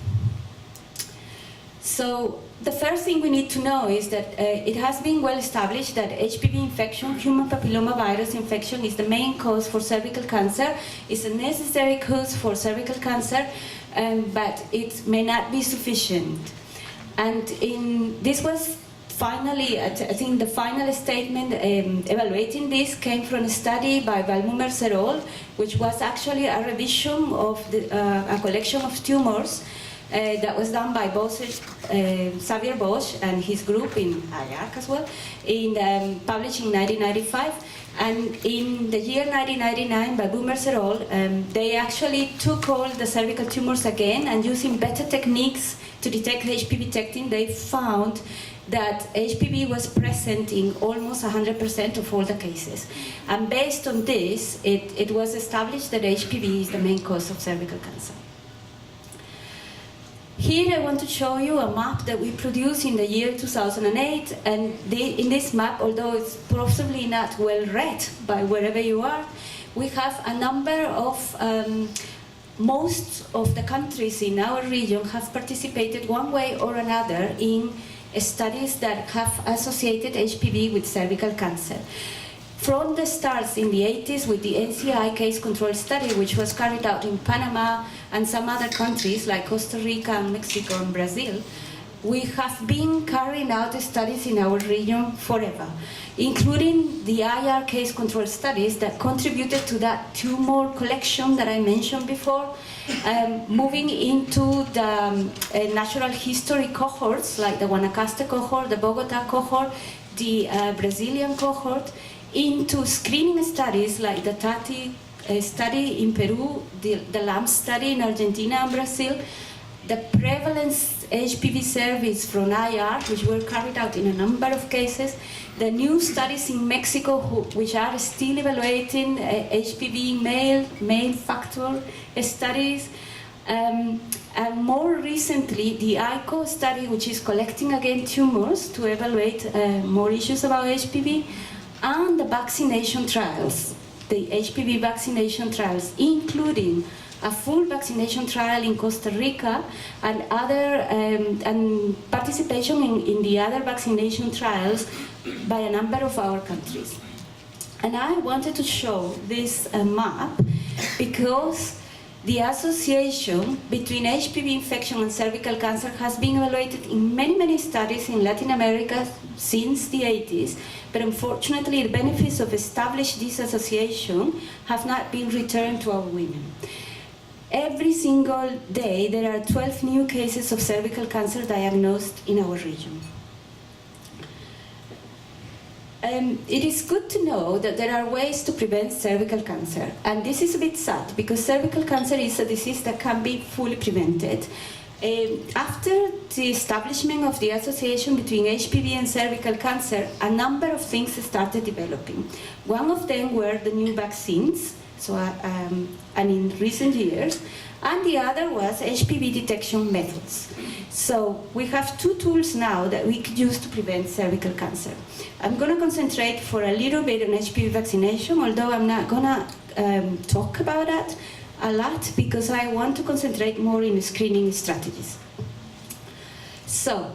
So the first thing we need to know is that it has been well established that HPV infection, human papillomavirus infection, is the main cause for cervical cancer. It's a necessary cause for cervical cancer, but it may not be sufficient. And this was finally, I think the final statement evaluating this came from a study by Valmumers et al., which was actually a revision of a collection of tumors that was done by Xavier Bosch and his group in IARC as well, published in 1995. And in the year 1999, by Valmumers et al., they actually took all the cervical tumors again, and using better techniques to detect HPV testing, they found that HPV was present in almost 100% of all the cases. And based on this, it was established that HPV is the main cause of cervical cancer. Here I want to show you a map that we produced in the year 2008, and in this map, although it's possibly not well read by wherever you are, we have a number of, most of the countries in our region have participated one way or another in studies that have associated HPV with cervical cancer. From the start in the 80s with the NCI case control study, which was carried out in Panama and some other countries like Costa Rica and Mexico and Brazil, we have been carrying out studies in our region forever, including the IR case control studies that contributed to that tumor collection that I mentioned before, moving into the natural history cohorts like the Guanacaste cohort, the Bogota cohort, the Brazilian cohort, into screening studies like the TATI study in Peru, the LAMP study in Argentina and Brazil, the prevalence HPV surveys from IR, which were carried out in a number of cases, the new studies in Mexico, which are still evaluating HPV male factor studies, and more recently the ICO study, which is collecting again tumors to evaluate more issues about HPV, and the vaccination trials, the HPV vaccination trials, including a full vaccination trial in Costa Rica and other and participation in the other vaccination trials by a number of our countries. And I wanted to show this map because the association between HPV infection and cervical cancer has been evaluated in many studies in Latin America since the 80s, but unfortunately the benefits of establishing this association have not been returned to our women. Every single day there are 12 new cases of cervical cancer diagnosed in our region. It is good to know that there are ways to prevent cervical cancer, and this is a bit sad because cervical cancer is a disease that can be fully prevented. After the establishment of the association between HPV and cervical cancer, a number of things started developing. One of them were the new vaccines, and in recent years, and the other was HPV detection methods. So we have two tools now that we could use to prevent cervical cancer. I'm going to concentrate for a little bit on HPV vaccination, although I'm not going to talk about that a lot because I want to concentrate more in screening strategies. So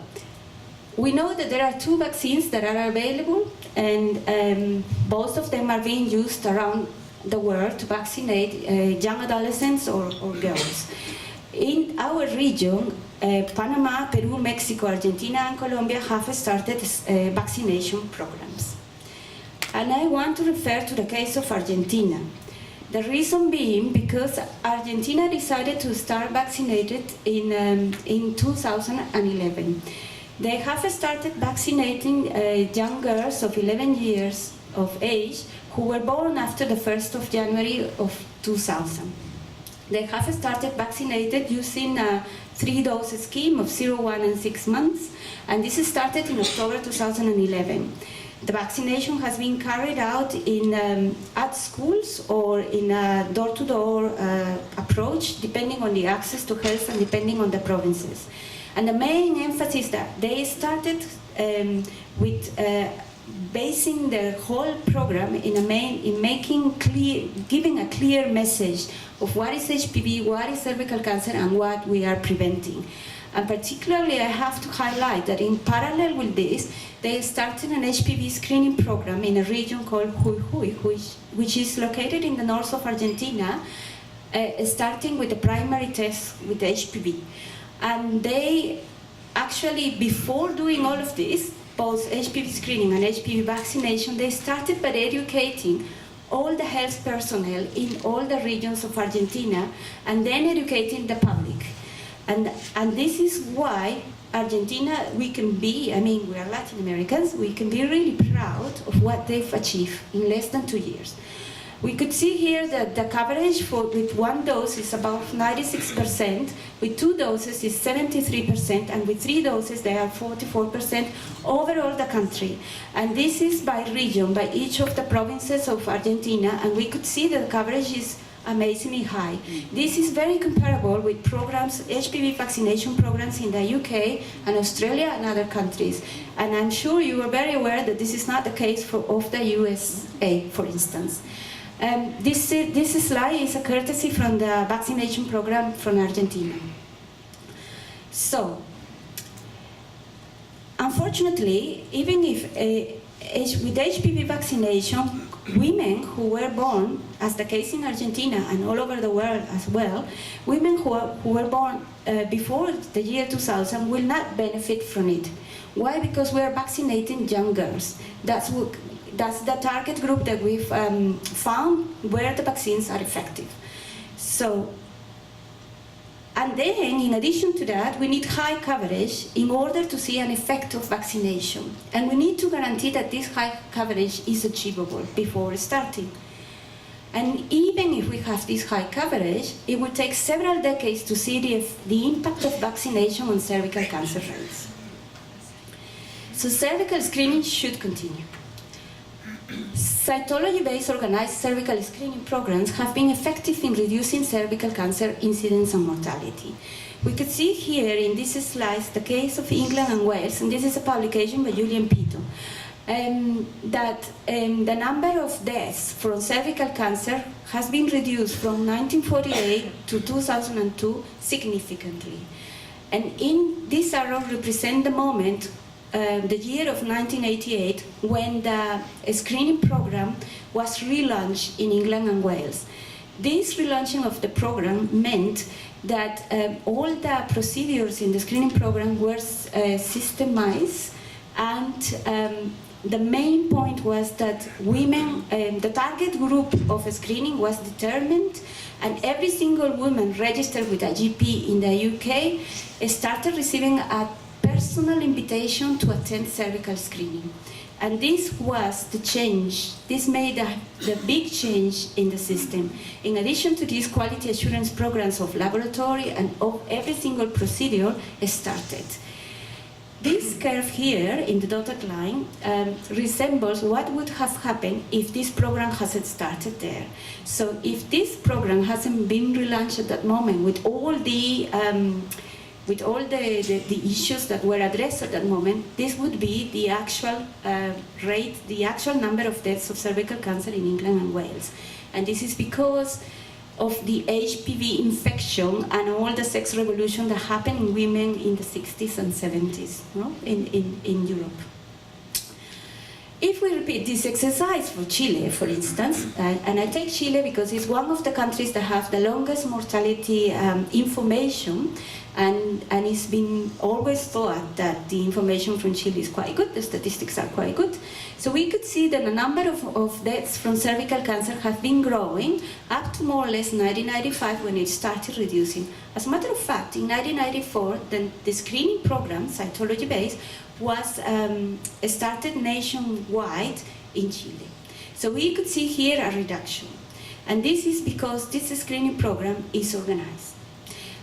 we know that there are two vaccines that are available, and both of them are being used around the world to vaccinate young adolescents or girls. In our region, Panama, Peru, Mexico, Argentina, and Colombia have started vaccination programs. And I want to refer to the case of Argentina. The reason being because Argentina decided to start vaccinated in 2011. They have started vaccinating young girls of 11 years of age who were born after the 1st of January of 2000. They have started vaccinated using a 3-dose scheme of 0, 1, and 6 months, and this started in October 2011. The vaccination has been carried out at schools or in a door-to-door approach, depending on the access to health and depending on the provinces. And the main emphasis that they started with basing the whole program in making clear, giving a clear message of what is HPV, what is cervical cancer, and what we are preventing. And particularly, I have to highlight that in parallel with this, they started an HPV screening program in a region called Jujuy, which is located in the north of Argentina, starting with the primary test with HPV. And they actually, before doing all of this, both HPV screening and HPV vaccination, they started by educating all the health personnel in all the regions of Argentina and then educating the public. And this is why Argentina, we can be, I mean, we are Latin Americans, we can be really proud of what they've achieved in less than 2 years. We could see here that the coverage with one dose is about 96%, with 2 doses is 73%, and with 3 doses they are 44% overall the country. And this is by region, by each of the provinces of Argentina, and we could see that the coverage is amazingly high. This is very comparable with programs, HPV vaccination programs in the UK and Australia and other countries. And I'm sure you are very aware that this is not the case of the USA, for instance. This slide is a courtesy from the vaccination program from Argentina. So, unfortunately, even if with HPV vaccination, women who were born, as the case in Argentina and all over the world as well, women who were born before the year 2000 will not benefit from it. Why? Because we are vaccinating young girls. That's the target group that we've found where the vaccines are effective. So, and then, in addition to that, we need high coverage in order to see an effect of vaccination. And we need to guarantee that this high coverage is achievable before starting. And even if we have this high coverage, it will take several decades to see the impact of vaccination on cervical cancer rates. So cervical screening should continue. Cytology-based organized cervical screening programs have been effective in reducing cervical cancer incidence and mortality. We could see here in these slides the case of England and Wales, and this is a publication by Julian Pito, that the number of deaths from cervical cancer has been reduced from 1948 to 2002 significantly. And in this arrow represent the moment the year of 1988, when the screening program was relaunched in England and Wales. This relaunching of the program meant that all the procedures in the screening program were systemized, and the main point was that women, the target group of screening was determined, and every single woman registered with a GP in the UK started receiving a personal invitation to attend cervical screening. And this was the change. This made the big change in the system. In addition to these quality assurance programs of laboratory and of every single procedure started. This curve here in the dotted line resembles what would have happened if this program hasn't started there. So if this program hasn't been relaunched at that moment with all the issues that were addressed at that moment, this would be the actual rate, the actual number of deaths of cervical cancer in England and Wales. And this is because of the HPV infection and all the sex revolution that happened in women in the 60s and 70s, no? in Europe. If we repeat this exercise for Chile, for instance, and I take Chile because it's one of the countries that have the longest mortality information, and it's been always thought that the information from Chile is quite good, the statistics are quite good. So we could see that the number of deaths from cervical cancer have been growing up to more or less 1995 when it started reducing. As a matter of fact, in 1994, the screening program, cytology-based, was started nationwide in Chile. So we could see here a reduction. And this is because this screening program is organized.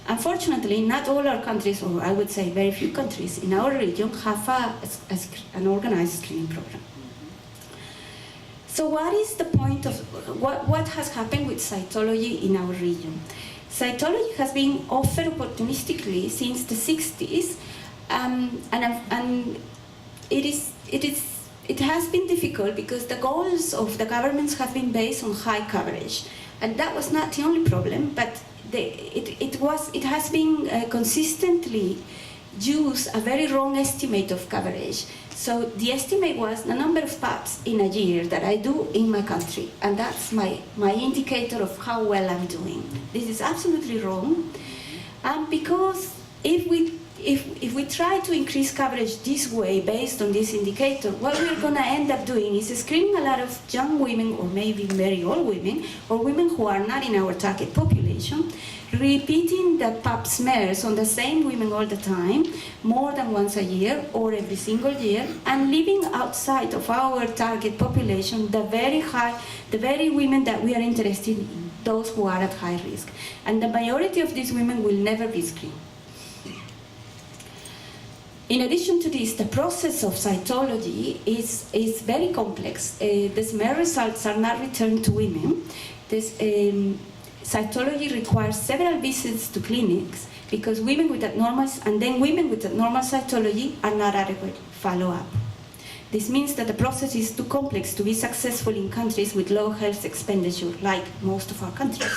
Unfortunately, not all our countries, or I would say very few countries in our region, have an organized screening program. So what is the point of, what has happened with cytology in our region? Cytology has been offered opportunistically since the 60s, and it has been difficult because the goals of the governments have been based on high coverage. And that was not the only problem, but it has been consistently used a very wrong estimate of coverage. So the estimate was the number of PAPs in a year that I do in my country, and that's my indicator of how well I'm doing. This is absolutely wrong, and because if if we try to increase coverage this way based on this indicator, what we're going to end up doing is screening a lot of young women, or maybe very old women, or women who are not in our target population, repeating the pap smears on the same women all the time, more than once a year or every single year, and leaving outside of our target population the very women that we are interested in, those who are at high risk. And the majority of these women will never be screened. In addition to this, the process of cytology is very complex. The smear results are not returned to women. Cytology requires several visits to clinics because women with abnormal cytology are not adequate follow-up. This means that the process is too complex to be successful in countries with low health expenditure, like most of our countries.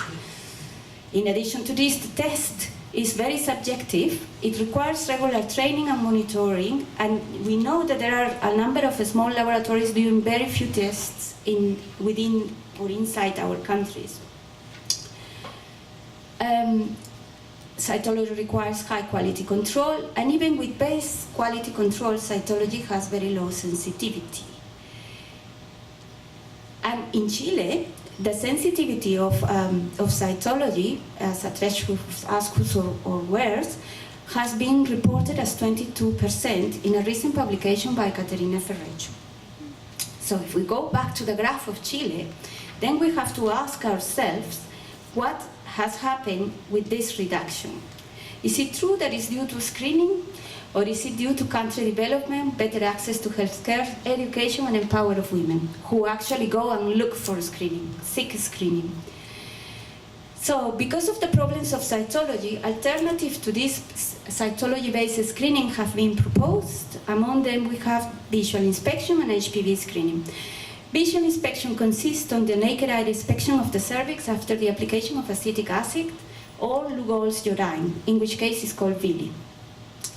In addition to this, the test is very subjective. It requires regular training and monitoring, and we know that there are a number of small laboratories doing very few tests within or inside our countries. Cytology requires high quality control, and even with base quality control, cytology has very low sensitivity. And in Chile, the sensitivity of cytology as a threshold of ASCUS or WERS has been reported as 22% in a recent publication by Caterina Ferreccio. So if we go back to the graph of Chile, then we have to ask ourselves what has happened with this reduction. Is it true that it's due to screening, or is it due to country development, better access to healthcare, education, and empowerment of women who actually go and look for screening, seek screening? So, because of the problems of cytology, alternatives to this cytology-based screening have been proposed. Among them, we have visual inspection and HPV screening. Visual inspection consists on the naked eye inspection of the cervix after the application of acetic acid or Lugol's urine, in which case it's called VILI.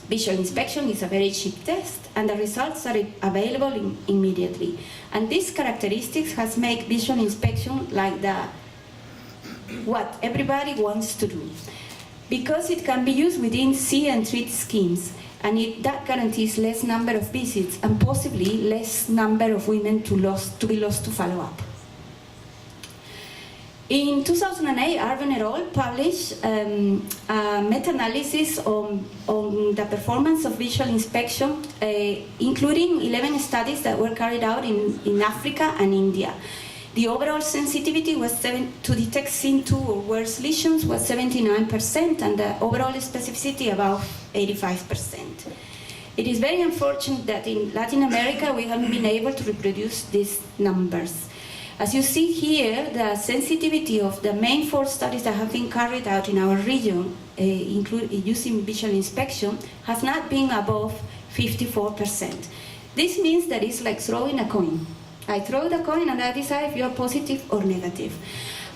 Visual inspection is a very cheap test, and the results are available immediately. And these characteristics has made visual inspection like what everybody wants to do, because it can be used within see and treat schemes. And that guarantees less number of visits and possibly less number of women to be lost to follow-up. In 2008, Arben et al. Published a meta-analysis on the performance of visual inspection, including 11 studies that were carried out in Africa and India. The overall sensitivity was to detect SIN2 or WERS lesions was 79%, and the overall specificity about 85%. It is very unfortunate that in Latin America we haven't been able to reproduce these numbers. As you see here, the sensitivity of the main 4 studies that have been carried out in our region, using visual inspection, has not been above 54%. This means that it's like throwing a coin. I throw the coin and I decide if you are positive or negative.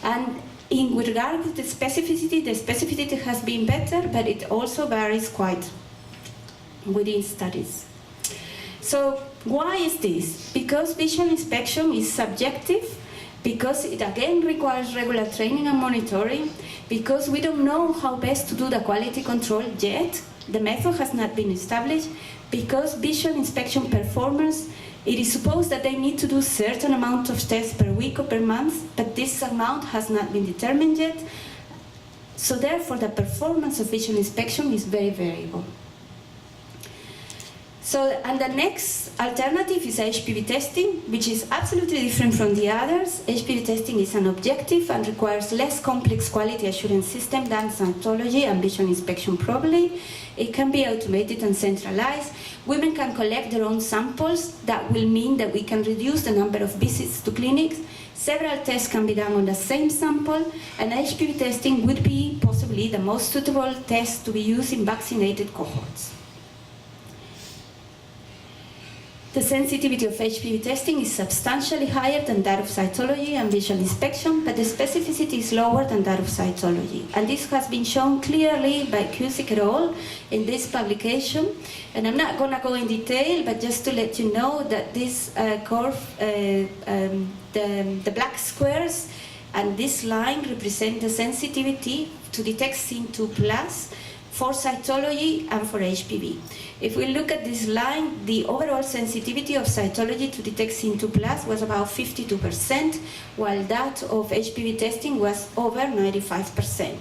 And with regard to the specificity has been better, but it also varies quite within studies. So why is this? Because visual inspection is subjective, because it again requires regular training and monitoring, because we don't know how best to do the quality control yet. The method has not been established, because visual inspection performers, it is supposed that they need to do certain amount of tests per week or per month, but this amount has not been determined yet. So therefore, the performance of visual inspection is very variable. So, and the next alternative is HPV testing, which is absolutely different from the others. HPV testing is an objective and requires less complex quality assurance system than cytology and visual inspection probably. It can be automated and centralized. Women can collect their own samples. That will mean that we can reduce the number of visits to clinics. Several tests can be done on the same sample, and HPV testing would be possibly the most suitable test to be used in vaccinated cohorts. The sensitivity of HPV testing is substantially higher than that of cytology and visual inspection, but the specificity is lower than that of cytology. And this has been shown clearly by Cusick et al. In this publication. And I'm not going to go in detail, but just to let you know that this curve, the black squares and this line represent the sensitivity to detect SIN2+. for cytology and for HPV. If we look at this line, the overall sensitivity of cytology to detect SIN2+ was about 52%, while that of HPV testing was over 95%.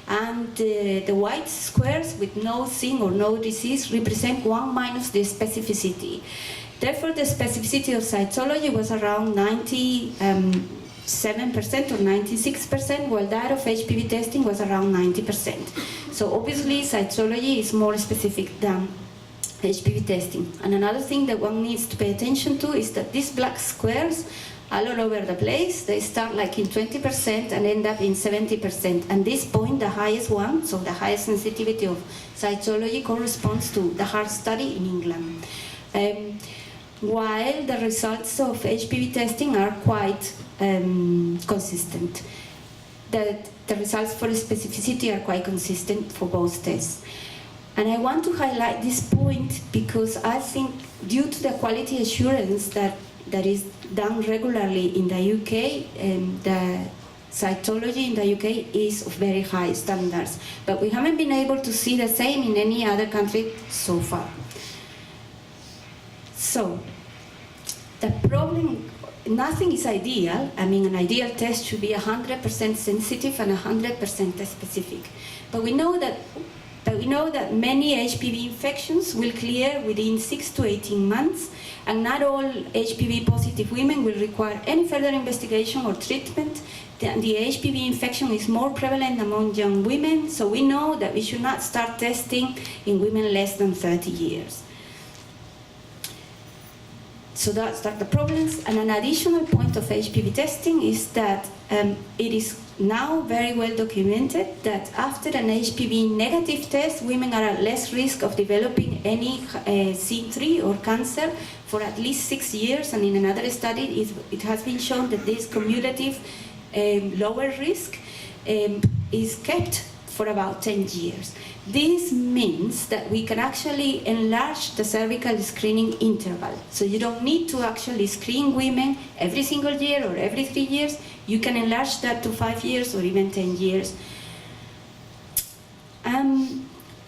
And the white squares with no SIN or no disease represent 1 minus the specificity. Therefore, the specificity of cytology was around 97% or 96%, while that of HPV testing was around 90%. So obviously, cytology is more specific than HPV testing. And another thing that one needs to pay attention to is that these black squares are all over the place. They start like in 20% and end up in 70%. And this point, the highest one, so the highest sensitivity of cytology, corresponds to the Heart study in England. While the results of HPV testing are quite consistent. The results for specificity are quite consistent for both tests. And I want to highlight this point because I think due to the quality assurance that is done regularly in the UK, the cytology in the UK is of very high standards. But we haven't been able to see the same in any other country so far. So, the problem, nothing is ideal. I mean, an ideal test should be 100% sensitive and 100% specific. But we know that many HPV infections will clear within 6 to 18 months, and not all HPV positive women will require any further investigation or treatment. The HPV infection is more prevalent among young women, so we know that we should not start testing in women less than 30 years. So that's the problems. And an additional point of HPV testing is that it is now very well documented that after an HPV negative test, women are at less risk of developing any SIN3 or cancer for at least 6 years. And in another study, it has been shown that this cumulative lower risk is kept for about 10 years. This means that we can actually enlarge the cervical screening interval. So you don't need to actually screen women every single year or every 3 years. You can enlarge that to 5 years or even 10 years.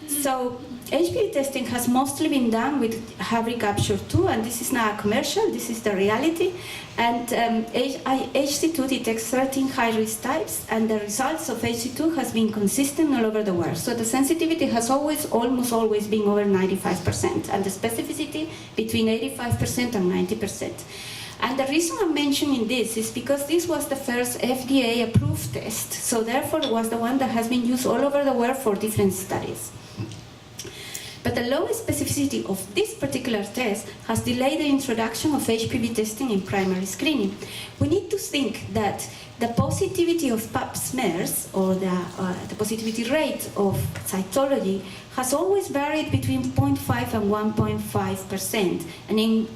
So HPV testing has mostly been done with Havre Capture 2, and this is not a commercial, this is the reality. And HC2 detects 13 high-risk types, and the results of HC2 has been consistent all over the world. So the sensitivity has almost always been over 95%, and the specificity between 85% and 90%. And the reason I'm mentioning this is because this was the first FDA-approved test, so therefore it was the one that has been used all over the world for different studies. But the low specificity of this particular test has delayed the introduction of HPV testing in primary screening. We need to think that the positivity of pap smears, or the positivity rate of cytology, has always varied between 0.5 and 1.5%, and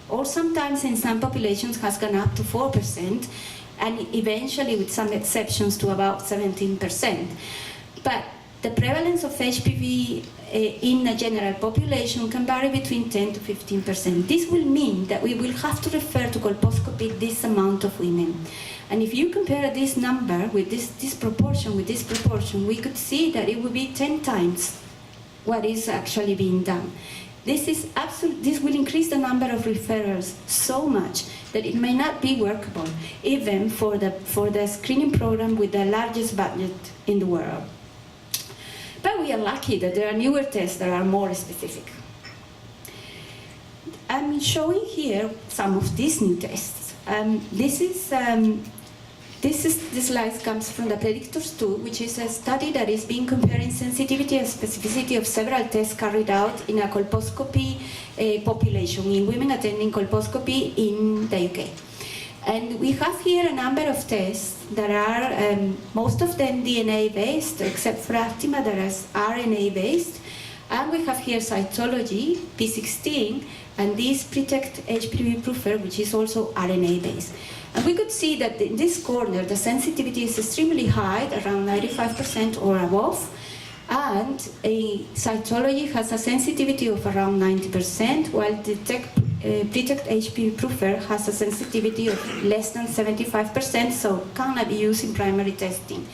or sometimes in some populations has gone up to 4%, and eventually, with some exceptions, to about 17%. But the prevalence of HPV in the general population can vary between 10 to 15%. This will mean that we will have to refer to colposcopy this amount of women. And if you compare this number with this proportion with this proportion, we could see that it would be 10 times what is actually being done. This will increase the number of referrals so much that it may not be workable, even for the screening program with the largest budget in the world. But we are lucky that there are newer tests that are more specific. I'm showing here some of these new tests. This slide comes from the Predictors 2, which is a study that is being comparing sensitivity and specificity of several tests carried out in a colposcopy population, in women attending colposcopy in the UK. And we have here a number of tests that are, most of them DNA-based, except for Actima that is RNA-based. And we have here cytology, P16, and this PRETECT HPV Proofer, which is also RNA-based. And we could see that in this corner, the sensitivity is extremely high, around 95% or above. And cytology has a sensitivity of around 90%, while PRETECT HPV Proofer has a sensitivity of less than 75%, so cannot be used in primary testing.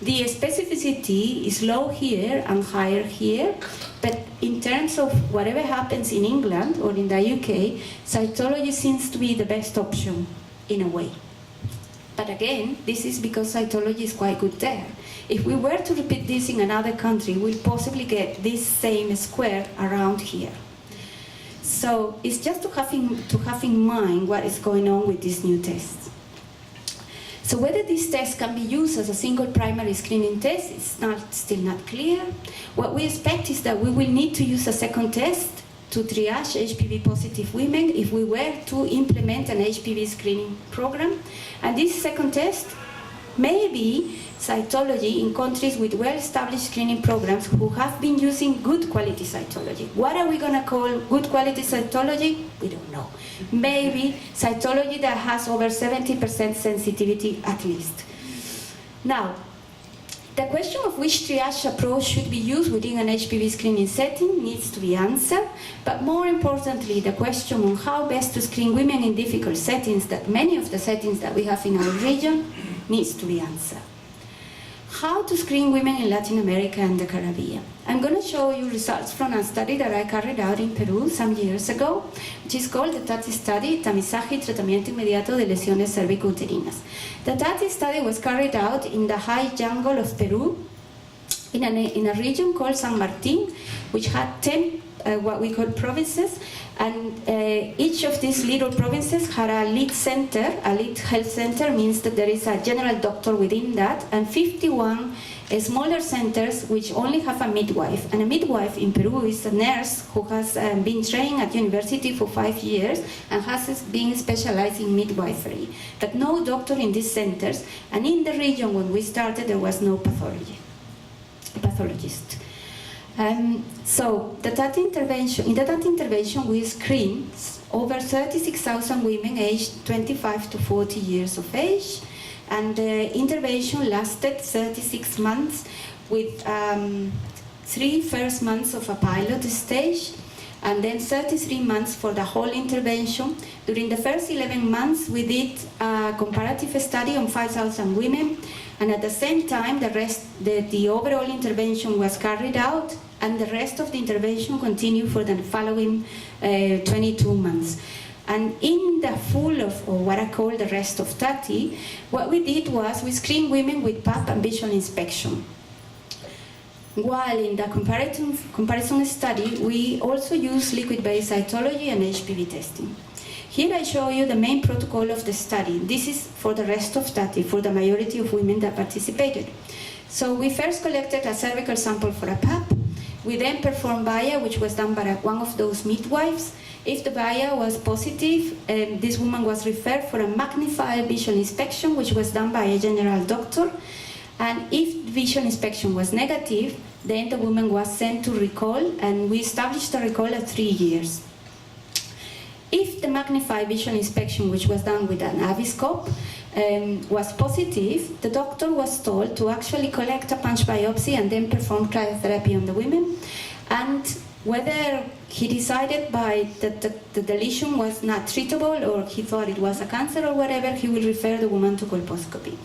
The specificity is low here and higher here, but in terms of whatever happens in England or in the UK, cytology seems to be the best option in a way. But again, this is because cytology is quite good there. If we were to repeat this in another country, we'll possibly get this same square around here. So it's just to have in mind what is going on with these new tests. So whether this test can be used as a single primary screening test is still not clear. What we expect is that we will need to use a second test to triage HPV positive women if we were to implement an HPV screening program. And this second test may be cytology in countries with well-established screening programs who have been using good quality cytology. What are we going to call good quality cytology? We don't know. Maybe cytology that has over 70% sensitivity at least. Now, the question of which triage approach should be used within an HPV screening setting needs to be answered, but more importantly, the question on how best to screen women in difficult settings, that many of the settings that we have in our region, needs to be answered. How to screen women in Latin America and the Caribbean. I'm going to show you results from a study that I carried out in Peru some years ago, which is called the TATI study, Tamizaje y Tratamiento Inmediato de Lesiones Cervicouterinas. The TATI study was carried out in the high jungle of Peru, in a region called San Martin, which had 10 what we call provinces, and each of these little provinces had a lead center. A lead health center means that there is a general doctor within that, and 51 smaller centers which only have a midwife. And a midwife in Peru is a nurse who has been trained at university for 5 years and has been specialized in midwifery. But no doctor in these centers, and in the region when we started there was no pathologist. So in the TAT intervention we screened over 36,000 women aged 25 to 40 years of age, and the intervention lasted 36 months with 3 first months of a pilot stage and then 33 months for the whole intervention. During the first 11 months we did a comparative study on 5,000 women, and at the same time the overall intervention was carried out, and the rest of the intervention continued for the following 22 months. And in the full of, or what I call the rest of TATI, what we did was we screened women with PAP and visual inspection. While in the comparison study, we also used liquid-based cytology and HPV testing. Here I show you the main protocol of the study. This is for the rest of TATI, for the majority of women that participated. So we first collected a cervical sample for a PAP. We then performed BIA, which was done by one of those midwives. If the BIA was positive, this woman was referred for a magnified visual inspection, which was done by a general doctor. And if visual inspection was negative, then the woman was sent to recall, and we established a recall at 3 years. If the magnified visual inspection, which was done with an aviscope, was positive, the doctor was told to actually collect a punch biopsy and then perform cryotherapy on the women. And whether he decided that the lesion was not treatable, or he thought it was a cancer or whatever, he will refer the woman to colposcopy.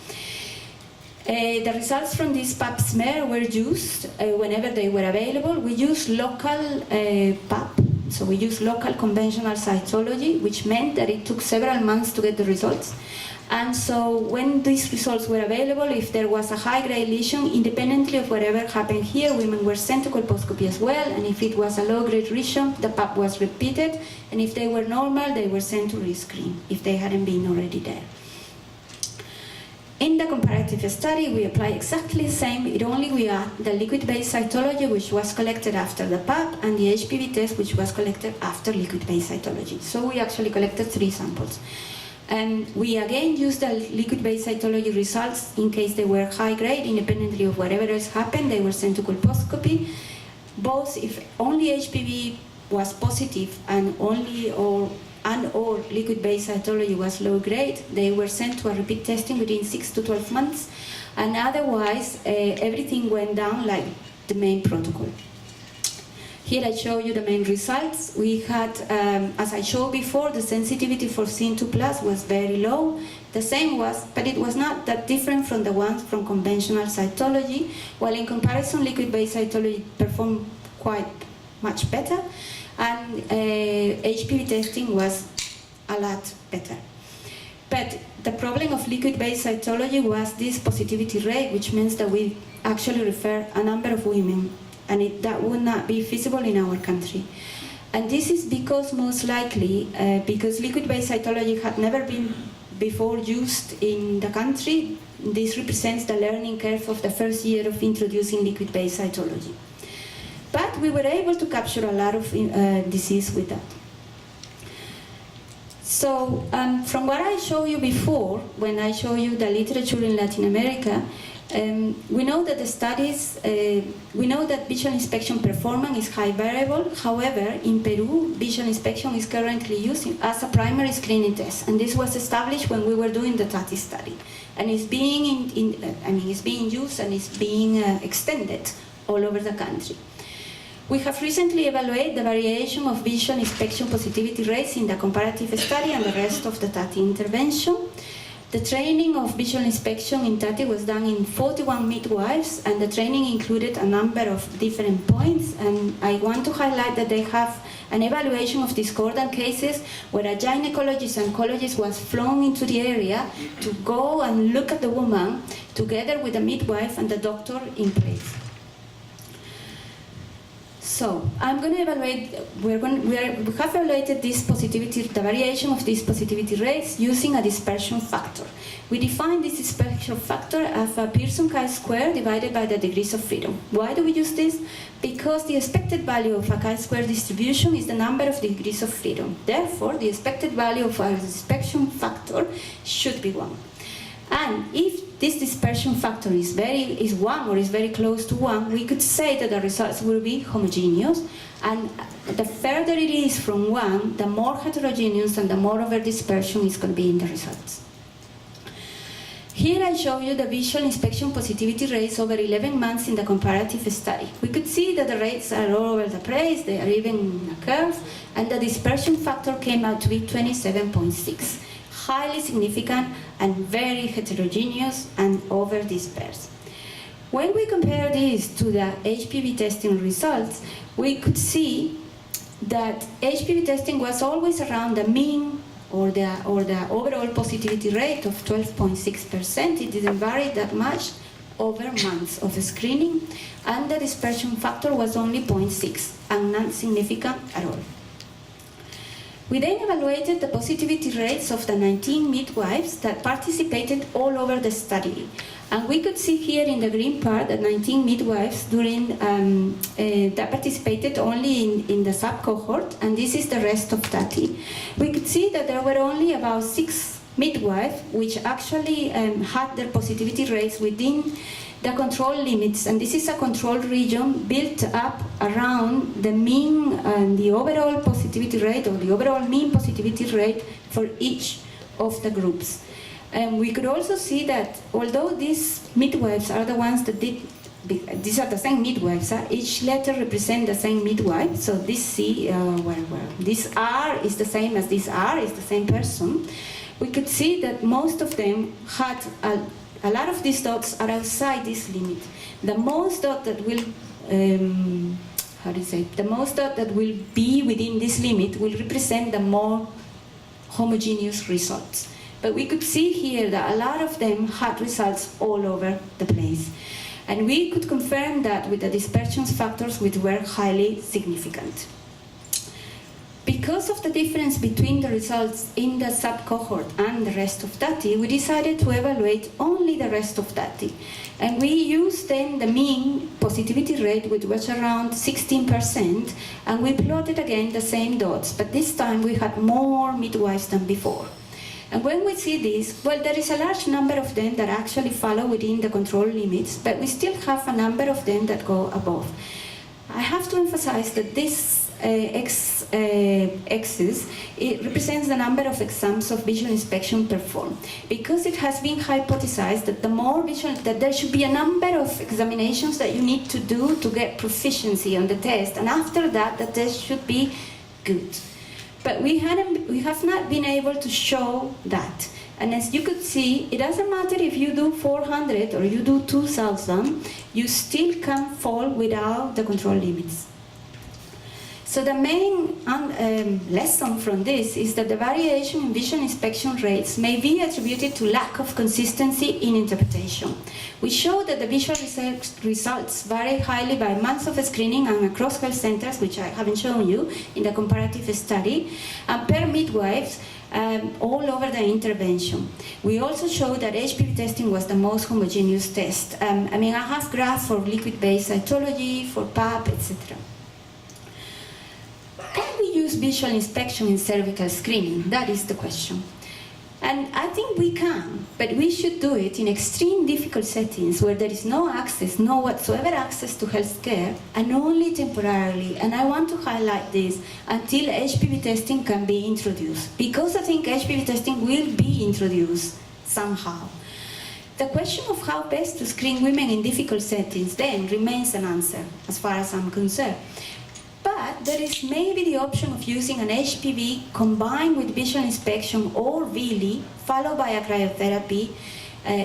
The results from this pap smear were used whenever they were available. We used local pap, so we used local conventional cytology, which meant that it took several months to get the results. And so when these results were available, if there was a high-grade lesion, independently of whatever happened here, women were sent to colposcopy as well, and if it was a low-grade lesion, the pap was repeated, and if they were normal, they were sent to rescreen, if they hadn't been already there. In the comparative study, we apply exactly the same, we add the liquid-based cytology, which was collected after the PAP, and the HPV test, which was collected after liquid-based cytology. So we actually collected 3 samples. And we again used the liquid-based cytology results in case they were high-grade, independently of whatever else happened, they were sent to colposcopy. Both, if only HPV was positive and or liquid-based cytology was low-grade, they were sent to a repeat testing within 6 to 12 months, and otherwise everything went down like the main protocol. Here I show you the main results. We had, as I showed before, the sensitivity for SIN2+ was very low, the same was, but it was not that different from the ones from conventional cytology, while in comparison liquid-based cytology performed quite much better, and HPV testing was a lot better. But the problem of liquid-based cytology was this positivity rate, which means that we actually refer a number of women, and that would not be feasible in our country. And this is because, most likely, because liquid-based cytology had never been before used in the country. This represents the learning curve of the first year of introducing liquid-based cytology. But we were able to capture a lot of disease with that. So from what I showed you before, when I showed you the literature in Latin America, we know that the studies, we know that visual inspection performance is high variable. However, in Peru, visual inspection is currently used as a primary screening test, and this was established when we were doing the TATI study, and it's being it's being used and it's being extended all over the country. We have recently evaluated the variation of visual inspection positivity rates in the comparative study and the rest of the TATI intervention. The training of visual inspection in TATI was done in 41 midwives, and the training included a number of different points, and I want to highlight that they have an evaluation of discordant cases where a gynecologist and oncologist was flown into the area to go and look at the woman together with the midwife and the doctor in place. So I'm going to evaluate. We have evaluated this positivity, the variation of these positivity rates using a dispersion factor. We define this dispersion factor as a Pearson chi-square divided by the degrees of freedom. Why do we use this? Because the expected value of a chi-square distribution is the number of degrees of freedom. Therefore, the expected value of our dispersion factor should be 1. And if this dispersion factor is 1 or is very close to 1, we could say that the results will be homogeneous. And the further it is from 1, the more heterogeneous and the more over dispersion is going to be in the results. Here I show you the visual inspection positivity rates over 11 months in the comparative study. We could see that the rates are all over the place, they are even in a curve, and the dispersion factor came out to be 27.6. Highly significant and very heterogeneous and over dispersed. When we compare this to the HPV testing results, we could see that HPV testing was always around the mean or the overall positivity rate of 12.6%. It didn't vary that much over months of screening, and the dispersion factor was only 0.6 and not significant at all. We then evaluated the positivity rates of the 19 midwives that participated all over the study. And we could see here in the green part that 19 midwives that participated only in the sub-cohort, and this is the rest of TATI. We could see that there were only about 6 midwives which actually had their positivity rates within the control limits, and this is a control region built up around the mean and the overall positivity rate, or the overall mean positivity rate for each of the groups. And we could also see that although these midwives are the ones that did, these are the same midwives, each letter represents the same midwife, so this C, this R is the same as this R, is the same person. We could see that most of them had a lot of these dots are outside this limit. The most dot that will, the most dot that will be within this limit will represent the more homogeneous results. But we could see here that a lot of them had results all over the place. And we could confirm that with the dispersion factors, which were highly significant. Because of the difference between the results in the sub-cohort and the rest of TATI, we decided to evaluate only the rest of TATI. And we used then the mean positivity rate, which was around 16%, and we plotted again the same dots, but this time we had more midwives than before. And when we see this, well, there is a large number of them that actually follow within the control limits, but we still have a number of them that go above. I have to emphasize that this X's, it represents the number of exams of visual inspection performed, because it has been hypothesized that the more visual, that there should be a number of examinations that you need to do to get proficiency on the test, and after that the test should be good. But we hadn't we have not been able to show that. And as you could see, it doesn't matter if you do 400 or you do 2,000, you still can fall without the control limits. So the main lesson from this is that the variation in visual inspection rates may be attributed to lack of consistency in interpretation. We show that the visual results vary highly by months of screening and across health centers, which I haven't shown you in the comparative study, and per midwives all over the intervention. We also show that HPV testing was the most homogeneous test. I have graphs for liquid-based cytology, for PAP, etc. Can we use visual inspection in cervical screening? That is the question. And I think we can, but we should do it in extreme difficult settings where there is no access, no whatsoever access to healthcare, and only temporarily. And I want to highlight this until HPV testing can be introduced, because I think HPV testing will be introduced somehow. The question of how best to screen women in difficult settings then remains unanswered, as far as I'm concerned. But there is maybe the option of using an HPV combined with visual inspection or VLI, followed by a cryotherapy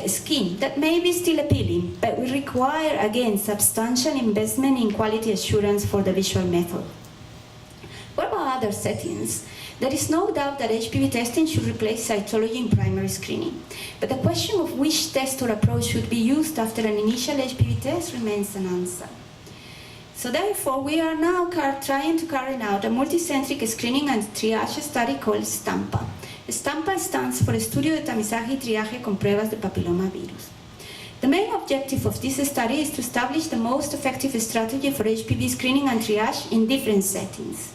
scheme that may be still appealing, but will require, again, substantial investment in quality assurance for the visual method. What about other settings? There is no doubt that HPV testing should replace cytology in primary screening. But the question of which test or approach should be used after an initial HPV test remains unanswered. So therefore, we are now trying to carry out a multicentric screening and triage study called STAMPA. STAMPA stands for Estudio de Tamizaje y Triaje con Pruebas de Papillomavirus. The main objective of this study is to establish the most effective strategy for HPV screening and triage in different settings.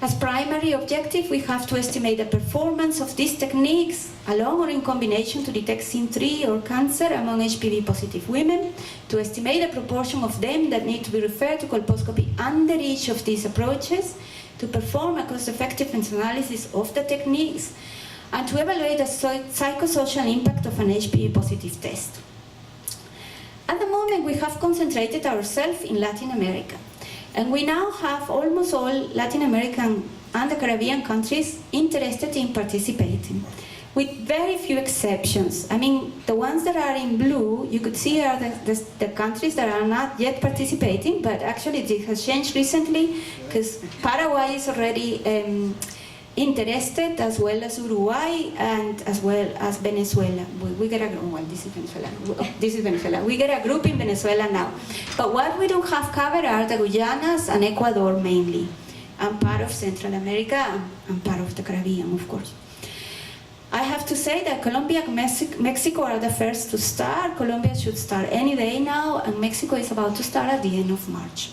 As primary objective, we have to estimate the performance of these techniques alone or in combination to detect SIM3 or cancer among HPV-positive women, to estimate the proportion of them that need to be referred to colposcopy under each of these approaches, to perform a cost-effectiveness analysis of the techniques, and to evaluate the psychosocial impact of an HPV-positive test. At the moment, we have concentrated ourselves in Latin America. And we now have almost all Latin American and the Caribbean countries interested in participating, with very few exceptions. The ones that are in blue, you could see are the countries that are not yet participating, but actually this has changed recently, because Paraguay is already interested, as well as Uruguay, and as well as Venezuela. We get a group, well, this is Venezuela. This is Venezuela. We get a group in Venezuela now. But what we don't have covered are the Guyanas and Ecuador mainly, and part of Central America, and part of the Caribbean, of course. I have to say that Colombia and Mexico are the first to start. Colombia should start any day now, and Mexico is about to start at the end of March.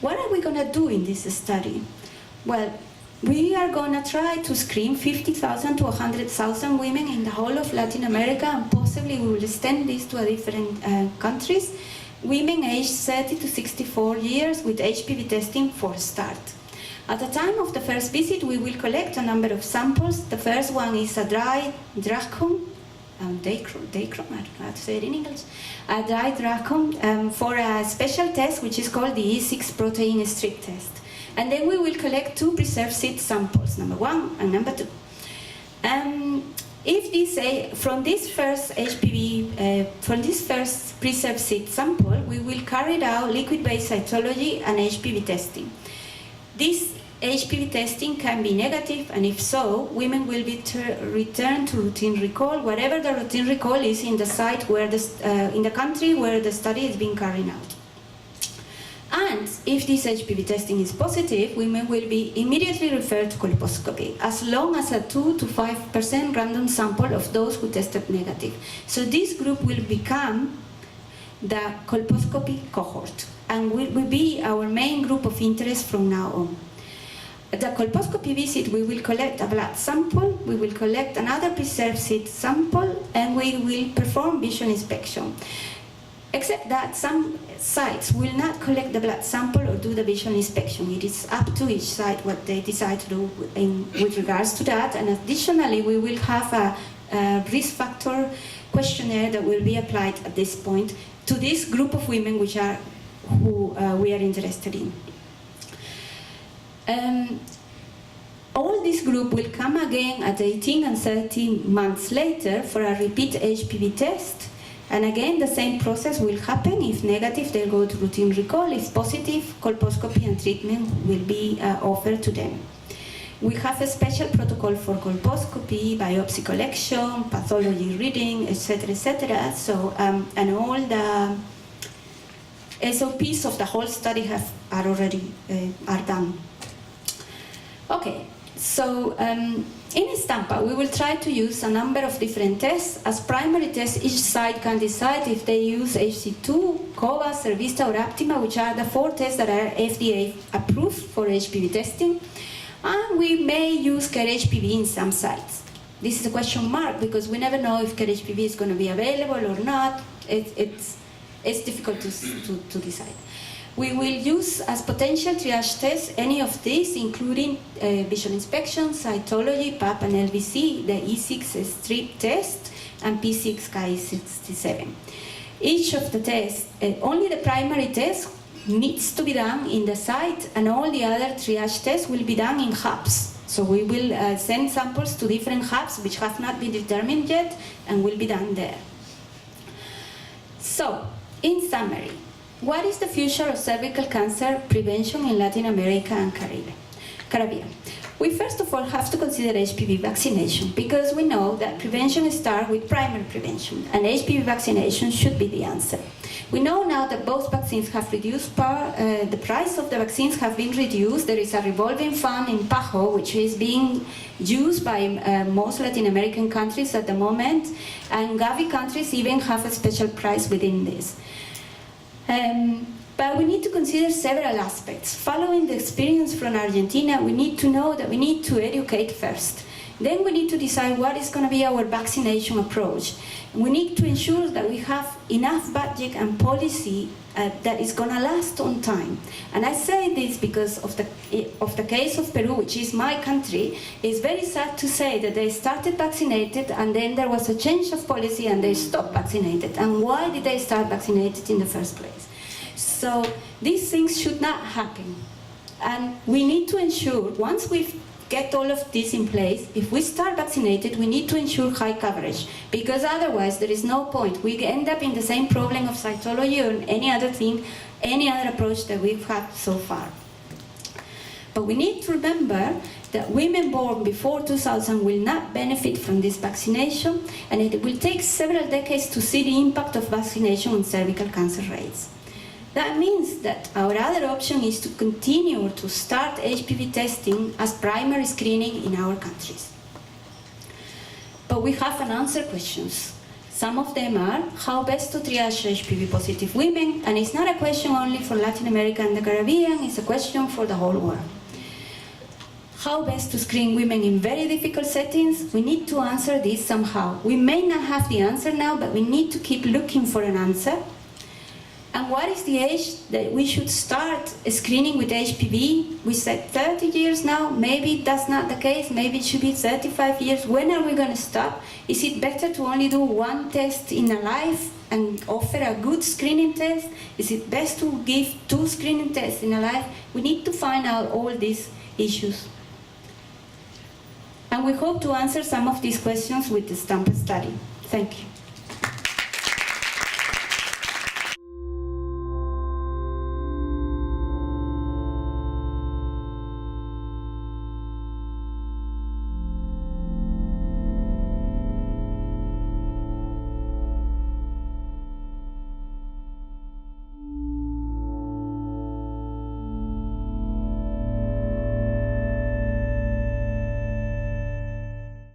What are we going to do in this study? Well, we are going to try to screen 50,000 to 100,000 women in the whole of Latin America, and possibly we will extend this to different countries. Women aged 30 to 64 years with HPV testing for a start. At the time of the first visit, we will collect a number of samples. The first one is a dry dracum, dacrum, I don't know how to say it in English, a dry dracum for a special test which is called the E6 protein strip test. And then we will collect 2 preserved seed samples, number 1 and number 2. If this, from this first preserved seed sample, we will carry out liquid-based cytology and HPV testing. This HPV testing can be negative, and if so, women will be returned to routine recall, whatever the routine recall is in the site where in the country where the study is being carried out. And if this HPV testing is positive, women will be immediately referred to colposcopy, as long as a 2 to 5% random sample of those who tested negative. So this group will become the colposcopy cohort, and will be our main group of interest from now on. At the colposcopy visit, we will collect a blood sample, we will collect another preserved seed sample, and we will perform visual inspection. Except that some sites will not collect the blood sample or do the visual inspection. It is up to each site what they decide to do with regards to that. And additionally, we will have a risk factor questionnaire that will be applied at this point to this group of women who we are interested in. all this group will come again at 18 and 30 months later for a repeat HPV test. And again, the same process will happen. If negative, they'll go to routine recall. If positive, colposcopy and treatment will be offered to them. We have a special protocol for colposcopy, biopsy collection, pathology reading, etc., etc. So, and all the SOPs of the whole study are already done. Okay, so in Estampa, we will try to use a number of different tests. As primary tests, each site can decide if they use HC2, COVA, Cervista, or Aptima, which are the 4 tests that are FDA approved for HPV testing. And we may use CARE-HPV in some sites. This is a question mark because we never know if CARE-HPV is going to be available or not. It's difficult to decide. We will use as potential triage tests any of these, including visual inspection, cytology, PAP and LVC, the E6 strip test, and P6Ki67. Each of the tests, only the primary test needs to be done in the site, and all the other triage tests will be done in hubs. So we will send samples to different hubs which have not been determined yet and will be done there. So, in summary, what is the future of cervical cancer prevention in Latin America and Caribbean? We first of all have to consider HPV vaccination because we know that prevention starts with primary prevention and HPV vaccination should be the answer. We know now that both vaccines have reduced the price of the vaccines have been reduced. There is a revolving fund in PAHO which is being used by most Latin American countries at the moment, and Gavi countries even have a special price within this. But we need to consider several aspects. Following the experience from Argentina, we need to know that we need to educate first. Then we need to decide what is going to be our vaccination approach. We need to ensure that we have enough budget and policy that is going to last on time. And I say this because of the case of Peru, which is my country. It's very sad to say that they started vaccinated and then there was a change of policy and they stopped vaccinated. And why did they start vaccinated in the first place? So these things should not happen. And we need to ensure, once we get all of this in place, if we start vaccinated, we need to ensure high coverage, because otherwise there is no point. We end up in the same problem of cytology or any other thing, any other approach that we've had so far. But we need to remember that women born before 2000 will not benefit from this vaccination, and it will take several decades to see the impact of vaccination on cervical cancer rates. That means that our other option is to continue to start HPV testing as primary screening in our countries. But we have unanswered questions. Some of them are, how best to triage HPV positive women? And it's not a question only for Latin America and the Caribbean, it's a question for the whole world. How best to screen women in very difficult settings? We need to answer this somehow. We may not have the answer now, but we need to keep looking for an answer. And what is the age that we should start screening with HPV? We said 30 years now, maybe that's not the case, maybe it should be 35 years. When are we going to stop? Is it better to only do one test in a life and offer a good screening test? Is it best to give 2 screening tests in a life? We need to find out all these issues. And we hope to answer some of these questions with the Estampa study. Thank you.